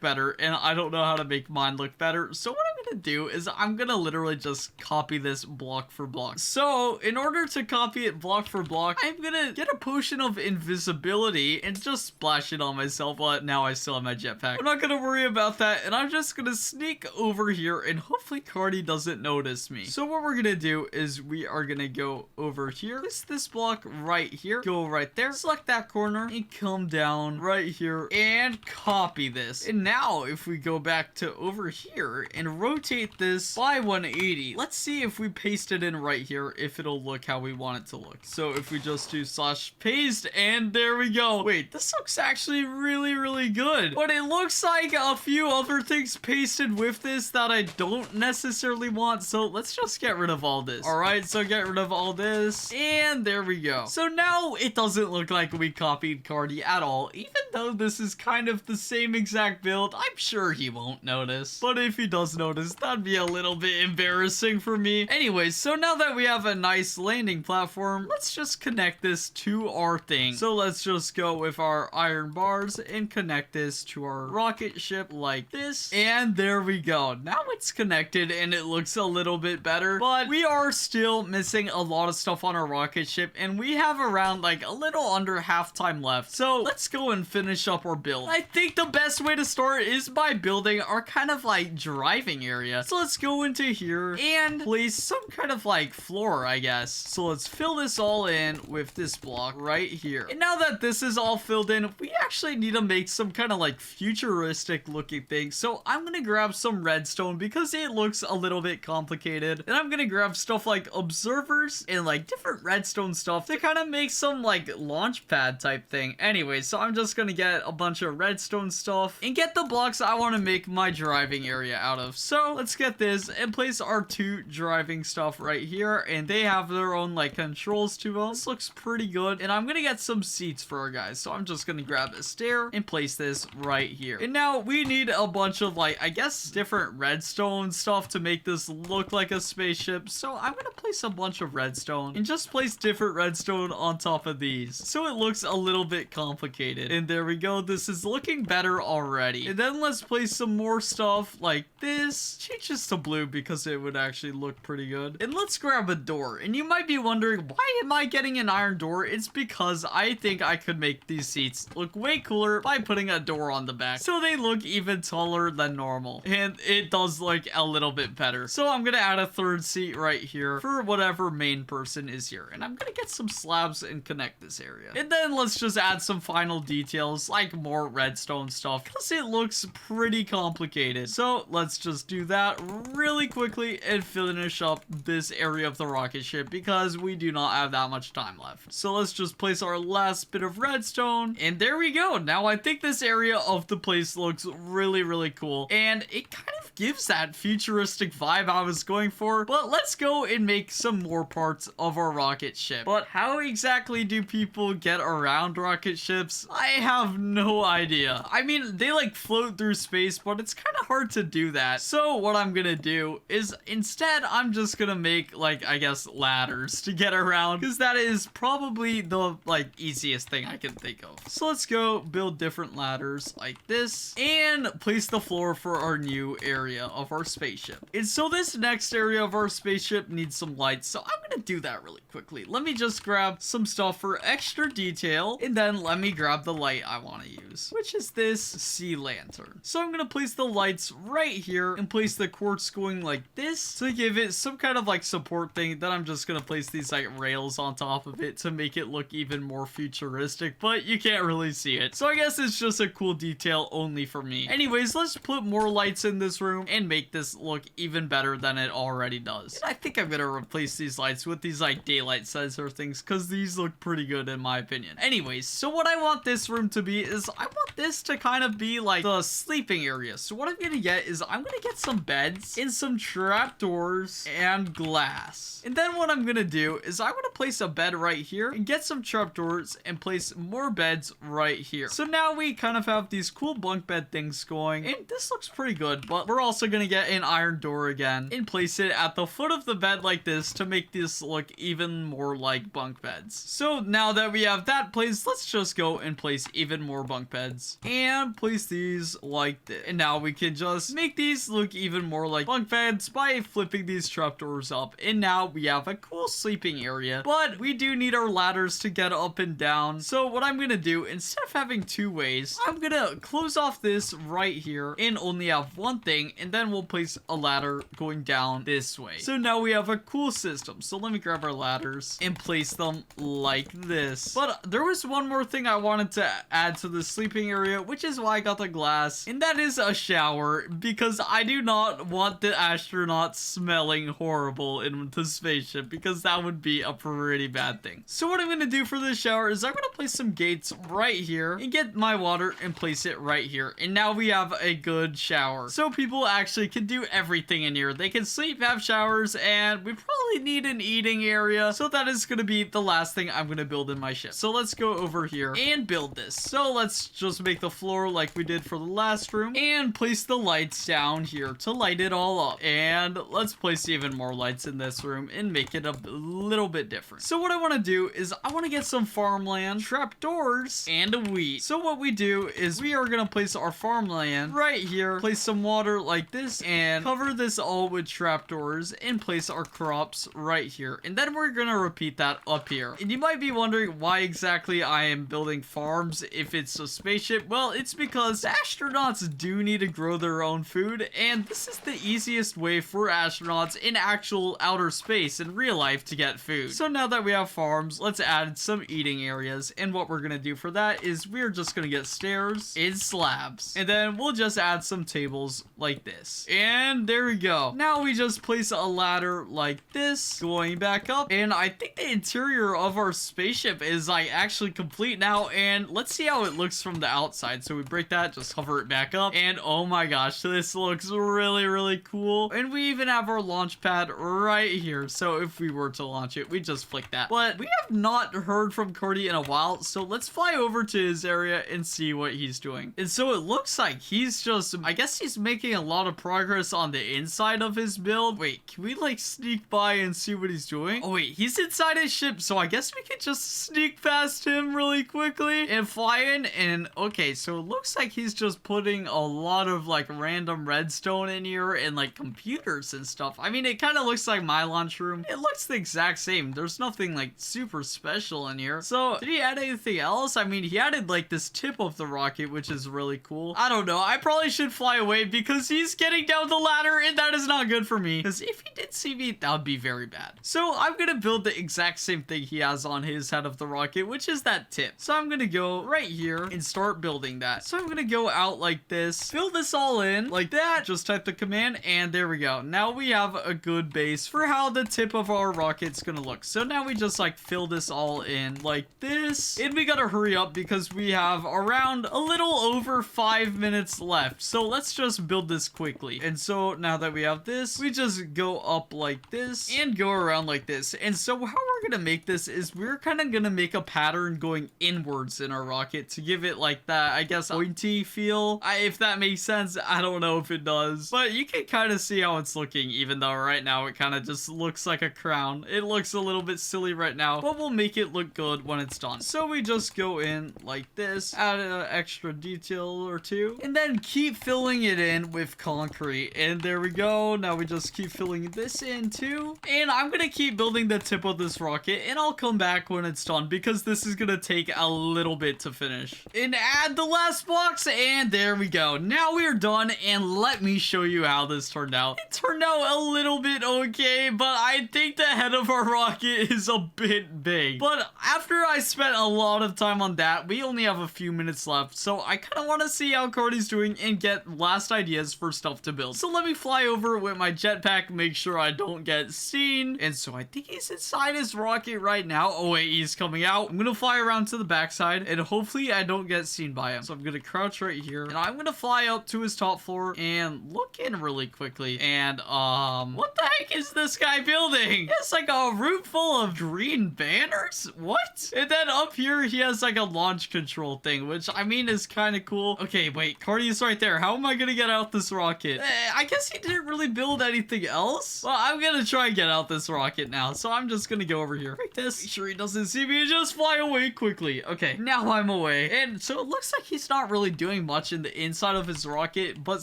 better, and I don't know how to make mine look better. So what I'm gonna do is I'm gonna literally just copy this block for block. So in order to copy it block for block, I'm gonna get a potion of invisibility and just splash it on myself, but now I still have my jetpack. I'm not gonna worry about that, and I'm just gonna sneak over here, and hopefully Carty doesn't notice me. So what we're gonna do is we are gonna go over here, place this block right here, go right there, select that corner, and come down right here, and copy this. And now if we go back to over here and rotate rotate this by 180. Let's see if we paste it in right here, if it'll look how we want it to look. So if we just do /paste, and there we go. Wait, this looks actually really good. But it looks like a few other things pasted with this that I don't necessarily want. So let's just get rid of all this. All right, so get rid of all this, and there we go. So now it doesn't look like we copied Carty at all. Even though this is kind of the same exact build, I'm sure he won't notice. But if he does notice, that'd be a little bit embarrassing for me. Anyways, so now that we have a nice landing platform, let's just connect this to our thing. So let's just go with our iron bars and connect this to our rocket ship like this. And there we go. Now it's connected and it looks a little bit better, but we are still missing a lot of stuff on our rocket ship, and we have around like a little under half time left. So let's go and finish up our build. I think the best way to start is by building our kind of like driving area. So let's go into here and place some kind of like floor, I guess. So let's fill this all in with this block right here. And now that this is all filled in, we actually need to make some kind of like futuristic looking thing. So I'm gonna grab some redstone because it looks a little bit complicated. And I'm gonna grab stuff like observers and like different redstone stuff to kind of make some like launch pad type thing. Anyway, so I'm just gonna get a bunch of redstone stuff and get the blocks I want to make my driving area out of. So let's get this and place our 2 driving stuff right here, and they have their own like controls to them. This looks pretty good, and I'm gonna get some seats for our guys. So I'm just gonna grab a stair and place this right here. And now we need a bunch of like, I guess, different redstone stuff to make this look like a spaceship. So I'm gonna place a bunch of redstone and just place different redstone on top of these, so it looks a little bit complicated. And there we go. This is looking better already. And then let's place some more stuff like this. Change this to blue because it would actually look pretty good. And let's grab a door. And you might be wondering, why am I getting an iron door? It's because I think I could make these seats look way cooler by putting a door on the back, so they look even taller than normal. And it does look a little bit better. So I'm gonna add a 3rd seat right here for whatever main person is here. And I'm gonna get some slabs and connect this area. And then let's just add some final details like more redstone stuff because it looks pretty complicated. So let's just do that really quickly and finish up this area of the rocket ship because we do not have that much time left. So let's just place our last bit of redstone, and there we go. Now I think this area of the place looks really cool, and it kind of gives that futuristic vibe I was going for. But let's go and make some more parts of our rocket ship. But how exactly do people get around rocket ships? I have no idea. I mean, they like float through space, but it's kind of hard to do that. So what I'm gonna do is instead I'm just gonna make like, I guess, ladders to get around, because that is probably the like easiest thing I can think of. So let's go build different ladders like this and place the floor for our new area of our spaceship. And so this next area of our spaceship needs some lights, so I'm gonna do that really quickly. Let me just grab some stuff for extra detail, and then let me grab the light I want to use, which is this sea lantern. So I'm gonna place the lights right here and place the quartz going like this to give it some kind of like support thing. Then I'm just gonna place these like rails on top of it to make it look even more futuristic, but you can't really see it. So I guess it's just a cool detail only for me. Anyways, let's put more lights in this room and make this look even better than it already does. And I think I'm gonna replace these lights with these like daylight sensor things because these look pretty good in my opinion. Anyways, so what I want this room to be is I want this to kind of be like the sleeping area. So what I'm gonna get is I'm gonna get some beds and some trapdoors and glass. And then what I'm gonna do is I'm gonna place a bed right here and get some trapdoors and place more beds right here. So now we kind of have these cool bunk bed things going, and this looks pretty good. But we're also gonna get an iron door again and place it at the foot of the bed like this to make this look even more like bunk beds. So now that we have that placed, let's just go and place even more bunk beds and place these like this. And now we can just make these look even more like bunk beds by flipping these trapdoors up. And now we have a cool sleeping area, but we do need our ladders to get up and down. So what I'm gonna do, instead of having 2 ways, I'm gonna close off this right here and only have one thing, thing, and then we'll place a ladder going down this way. So now we have a cool system. So let me grab our ladders and place them like this. But there was one more thing I wanted to add to the sleeping area, which is why I got the glass, and that is a shower, because I do not want the astronauts smelling horrible in the spaceship, because that would be a pretty bad thing. So what I'm going to do for this shower is I'm going to place some gates right here and get my water and place it right here. And now we have a good shower. So people actually can do everything in here. They can sleep, have showers, and we probably need an eating area. So that is going to be the last thing I'm going to build in my ship. So let's go over here and build this. So let's just make the floor like we did for the last room and place the lights down here to light it all up. And let's place even more lights in this room and make it a little bit different. So what I want to do is I want to get some farmland, trapdoors, and a wheat. So what we do is we are going to place our farmland right here, place some water like this, and cover this all with trapdoors and place our crops right here. And then we're going to repeat that up here. And you might be wondering why exactly I am building farms if it's a spaceship. Well, it's because astronauts do need to grow their own food, and this is the easiest way for astronauts in actual outer space in real life to get food. So now that we have farms, let's add some eating areas, and what we're gonna do for that is we're just gonna get stairs and slabs, and then we'll just add some tables like this, and there we go. Now we just place a ladder like this going back up, and I think the interior of our spaceship is like actually complete now, and let's see how it looks from the outside. So we break that, just hover it back up, and oh my gosh, this looks really cool. And we even have our launch pad right here, so if we were to launch it, we just flick that. But we have not heard from Carty in a while, so let's fly over to his area and see what he's doing. And so it looks like he's just, I guess he's making a lot of progress on the inside of his build. Wait, can we like sneak by and see what he's doing? Oh wait, he's inside his ship, so I guess we could just sneak past him really quickly and fly in. And okay, so it looks like he's just putting a lot of like random redstone in here and like computers and stuff. I mean, it kind of looks like my launch room. It looks the exact same. There's nothing like super special in here. So did he add anything else? I mean, he added like this tip of the rocket, which is really cool. I don't know. I probably should fly away because he's getting down the ladder, and that is not good for me, because if he did see me, that would be very bad. So I'm gonna build the exact same thing he has on his head of the rocket, which is that tip. So I'm gonna go right here and start building that. So I'm gonna go out like this, fill this all in like that, just type the command, and there we go. Now we have a good base for how the tip of our rocket's gonna look. So now we just like fill this all in like this, and we gotta hurry up because we have around a little over 5 minutes left. So let's just build this quickly. And so now that we have this, we just go up like this and go around like this. And so how we're gonna make this is we're kind of gonna make a pattern going inwards in our rocket to give it like that, I guess, pointy feel. If that makes sense, I don't know if it does, but you can kind of see how it's looking, even though right now it kind of just looks like a crown. It looks a little bit silly right now, but we'll make it look good when it's done. So we just go in like this, add an extra detail or two, and then keep filling it in with concrete. And there we go. Now we just keep filling this in too. And I'm gonna keep building the tip of this rocket, and I'll come back when it's done because this is gonna take a little bit to finish. And add the last box, and there we go. Now we're done, and let me show you how this turned out. It turned out a little bit okay, but I think the head of our rocket is a bit big. But after I spent a lot of time on that, we only have a few minutes left, so I kind of want to see how Carty's doing and get last ideas for stuff to build. So let me fly over with my jetpack, make sure I don't get seen. And so I think he's inside his rocket right now. Oh wait, he's coming out. I'm gonna fly around to the backside, and hopefully I don't get seen by him. So I'm gonna crouch right here, and I'm gonna fly up to his top floor and look in really quickly. And what the heck is this guy building? It's like a room full of green banners. What? And then up here he has like a launch control thing, which I mean is kind of cool. Okay, wait, Carty's right there. How am I gonna get out this rocket? I guess he didn't really build anything else. Well, I'm gonna try and get out this rocket now. So I'm just gonna go over here. Like this. Make sure he doesn't see me and just fly away quickly. Okay, now I'm away. And so it looks like he's not really doing much in the inside of his rocket, but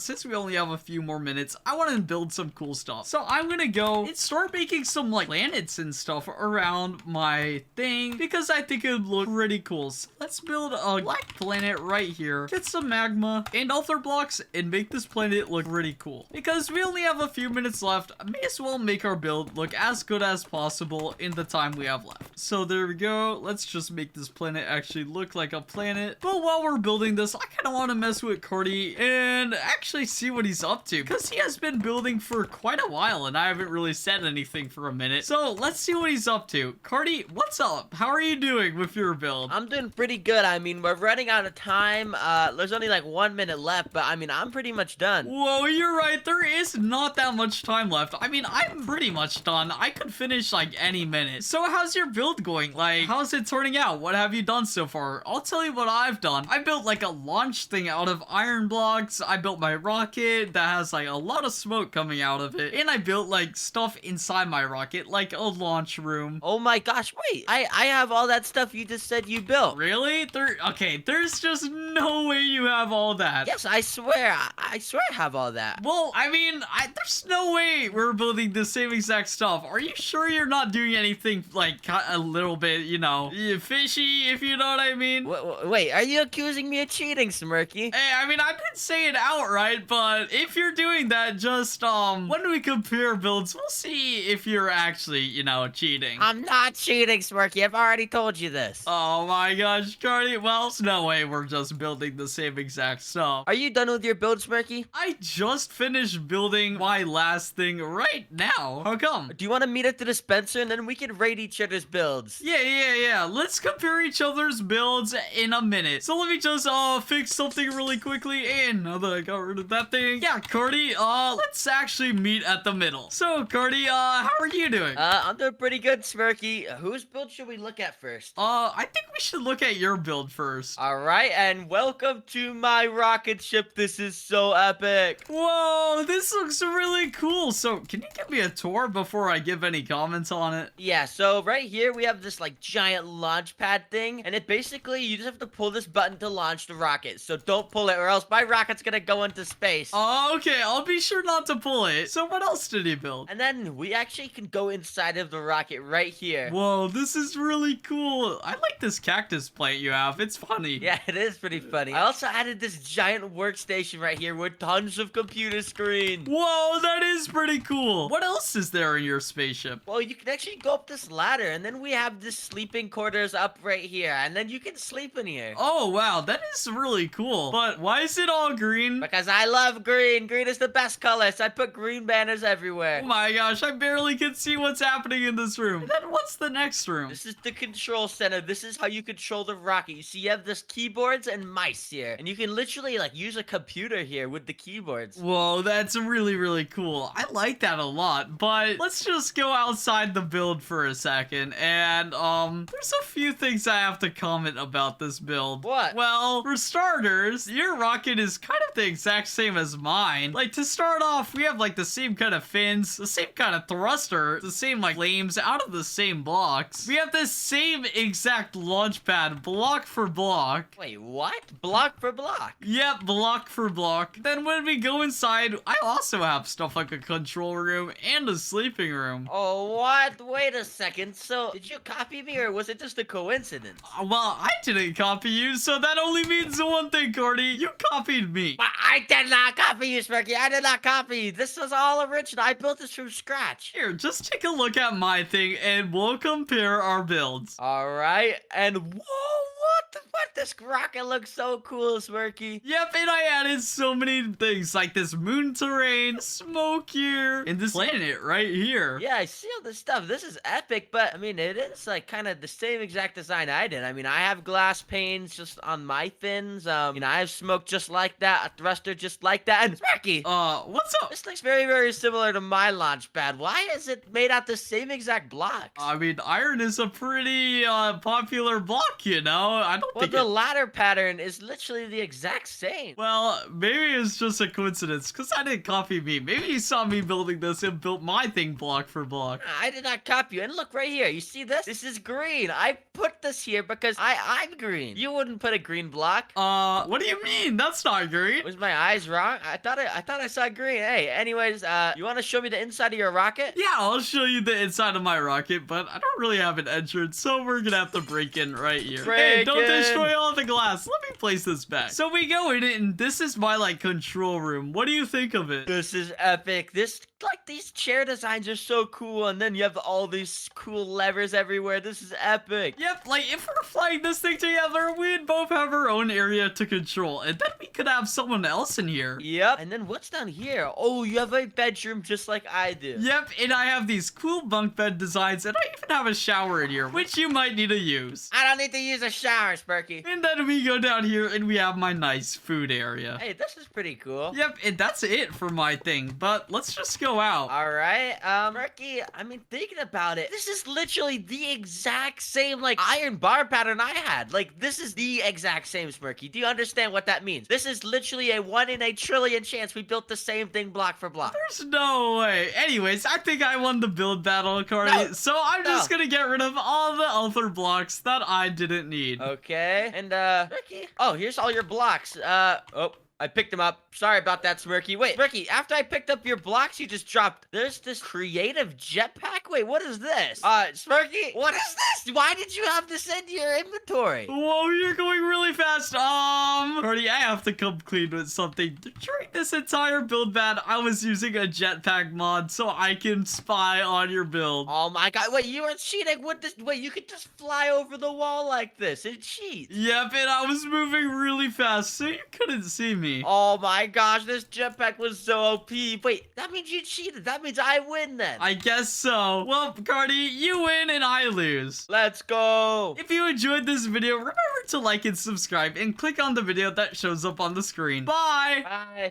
since we only have a few more minutes, I want to build some cool stuff. So I'm gonna go and start making some like planets and stuff around my thing because I think it would look pretty cool. So let's build a black planet right here, get some magma and other blocks, and make this planet look pretty cool. Because we only have a few minutes left, I may as well make our build look as good as possible in the time we have left. So there we go. Let's just make this planet actually look like a planet. But while we're building this, I kind of want to mess with Carty and actually see what he's up to, because he has been building for quite a while and I haven't really said anything for a minute. So let's see what he's up to. Carty, what's up? How are you doing with your build? I'm doing pretty good. I mean, we're running out of time. There's only like 1 minute left, but I mean, I'm pretty much done. Whoa, you're right. There is not that much time left. I mean, I'm pretty much done. I could finish like any minute. So how's your build going? Like, how's it turning out? What have you done so far? I'll tell you what I've done. I built like a launch thing out of iron blocks. I built my rocket that has like a lot of smoke coming out of it. And I built like stuff inside my rocket, like a launch room. Oh my gosh, wait. I have all that stuff you just said you built. Really? Okay, there's just no way you have all that. Yes, I swear. I swear I have all that. Well, I mean, there's no way we're building the same exact stuff. Are you sure you're not doing anything like a little bit, you know, fishy, if you know what I mean? Wait, are you accusing me of cheating, Smirky? Hey, I mean, I didn't say it outright, but if you're doing that, just, when we compare builds, we'll see if you're actually, you know, cheating. I'm not cheating, Smirky. I've already told you this. Oh my gosh, Carty. Well, there's no way we're just building the same exact stuff. Are you done with your build, Smirky? I just finished building my last thing right now. How come? Do you want to meet at the dispenser and then we can rate each other's builds? Yeah. Let's compare each other's builds in a minute. So let me just fix something really quickly. And now that I got rid of that thing, yeah, Carty, let's actually meet at the middle. So Carty, how are you doing? I'm doing pretty good, Smirky. Whose build should we look at first? I think we should look at your build first. All right, and welcome to my rocket ship. This is so epic. Whoa, this looks really cool. So can you give me a tour before I give any comments on it? Yeah, so right here we have this like giant launch pad thing, and it basically, you just have to pull this button to launch the rocket. So don't pull it or else my rocket's gonna go into space. Oh, okay, I'll be sure not to pull it. So what else did he build? And then we actually can go inside of the rocket right here. Whoa, this is really cool. I like this cactus plant you have. It's funny. Yeah, it is pretty funny. I also added this giant workstation right here with tons of computer screens. Whoa, that is pretty cool. What else is there in your spaceship? Well, you can actually go up this ladder, and then we have this sleeping quarters up right here, and then you can sleep in here. Oh, wow, that is really cool. But why is it all green? Because I love green. Green is the best color, so I put green banners everywhere. Oh my gosh, I barely can see what's happening in this room. And then what's the next room? This is the control center. This is how you control the rocket. You see, you have this keyboards and mice here, and you can literally like use a computer here with the keyboards. Whoa, that's really cool. I like that a lot, but let's just go outside the build for a second, and there's a few things I have to comment about this build. What? Well, for starters, your rocket is kind of the exact same as mine. Like, to start off, we have like the same kind of fins, the same kind of thruster, the same like flames out of the same blocks. We have the same exact launch pad, block for block. Wait, what? Block for block? Yep, block for block. Then when we go inside, I also have stuff like a control room and a sleeping room. Oh, what? Wait a second. So, did you copy me or was it just a coincidence? Well, I didn't copy you, so that only means one thing, Carty. You copied me. But I did not copy you, Smirky. I did not copy you. This was all original. I built this from scratch. Here, just take a look at my thing and we'll compare our builds. All right, and whoa, what? This rocket looks so cool, Smirky. Yep, and I added so many things like this moon terrain, smoke here, and this planet right here. Yeah, I see all this stuff. This is epic, but I mean, it is like kind of the same exact design I did. I mean, I have glass panes just on my fins. You know, I have smoke just like that, a thruster just like that, and Smirky. What's up? This looks very similar to my launch pad. Why is it made out the same exact blocks? I mean, iron is a pretty popular block, you know. I don't Well, think the ladder pattern is literally the exact same. Well, maybe it's just a coincidence, because I didn't copy me. Maybe you saw me building this and built my thing block for block. I did not copy you. And look right here. You see this? This is green. I put this here because I'm green. You wouldn't put a green block. What do you mean? That's not green. Was my eyes wrong? I thought I saw green. Hey, anyways, you want to show me the inside of your rocket? Yeah, I'll show you the inside of my rocket, but I don't really have an entrance, so we're gonna have to break in right here. Hey, don't destroy all the glass. Let me place this back. So we go in it, and this is my, like, control room. What do you think of it? This is epic. These chair designs are so cool, and then you have all these cool levers everywhere. This is epic. Yep, like, if we're flying this thing together, we'd both have our own area to control, and then we could have someone else in here. Yep, and then what's down here? Oh, you have a bedroom just like I do. Yep, and I have these cool bunk bed designs, and I even have a shower in here, which you might need to use. I don't need to use a shower, Smirky. And then we go down here, and we have my nice food area. Hey, this is pretty cool. Yep, and that's it for my thing, but let's just go out. All right, Smirky, I mean, thinking about it, this is literally the exact same, like, iron bar pattern I had. Like, this is the exact same, Smirky. Do you understand what that means? This is literally a 1 in a trillion chance we built the same thing block for block. There's no way. Anyways, I think I won the build battle, Carty. No, so I'm just gonna get rid of all the other blocks that I didn't need. Okay, and, Smirky, oh, here's all your blocks. Oh. I picked them up. Sorry about that, Smirky. Wait, Smirky, after I picked up your blocks, you just dropped. There's this creative jetpack? Wait, what is this? Smirky, what is this? Why did you have this in your inventory? Whoa, you're going really fast. Carty, I have to come clean with something. During this entire build bat, I was using a jetpack mod so I can spy on your build. Oh my god, wait, you were cheating? Wait, you could just fly over the wall like this and cheat. Yep, and I was moving really fast, so you couldn't see me. Oh my gosh, this jetpack was so OP. Wait, that means you cheated. That means I win then. I guess so. Well, Carty, you win and I lose. Let's go. If you enjoyed this video, remember to like and subscribe and click on the video that shows up on the screen. Bye! Bye.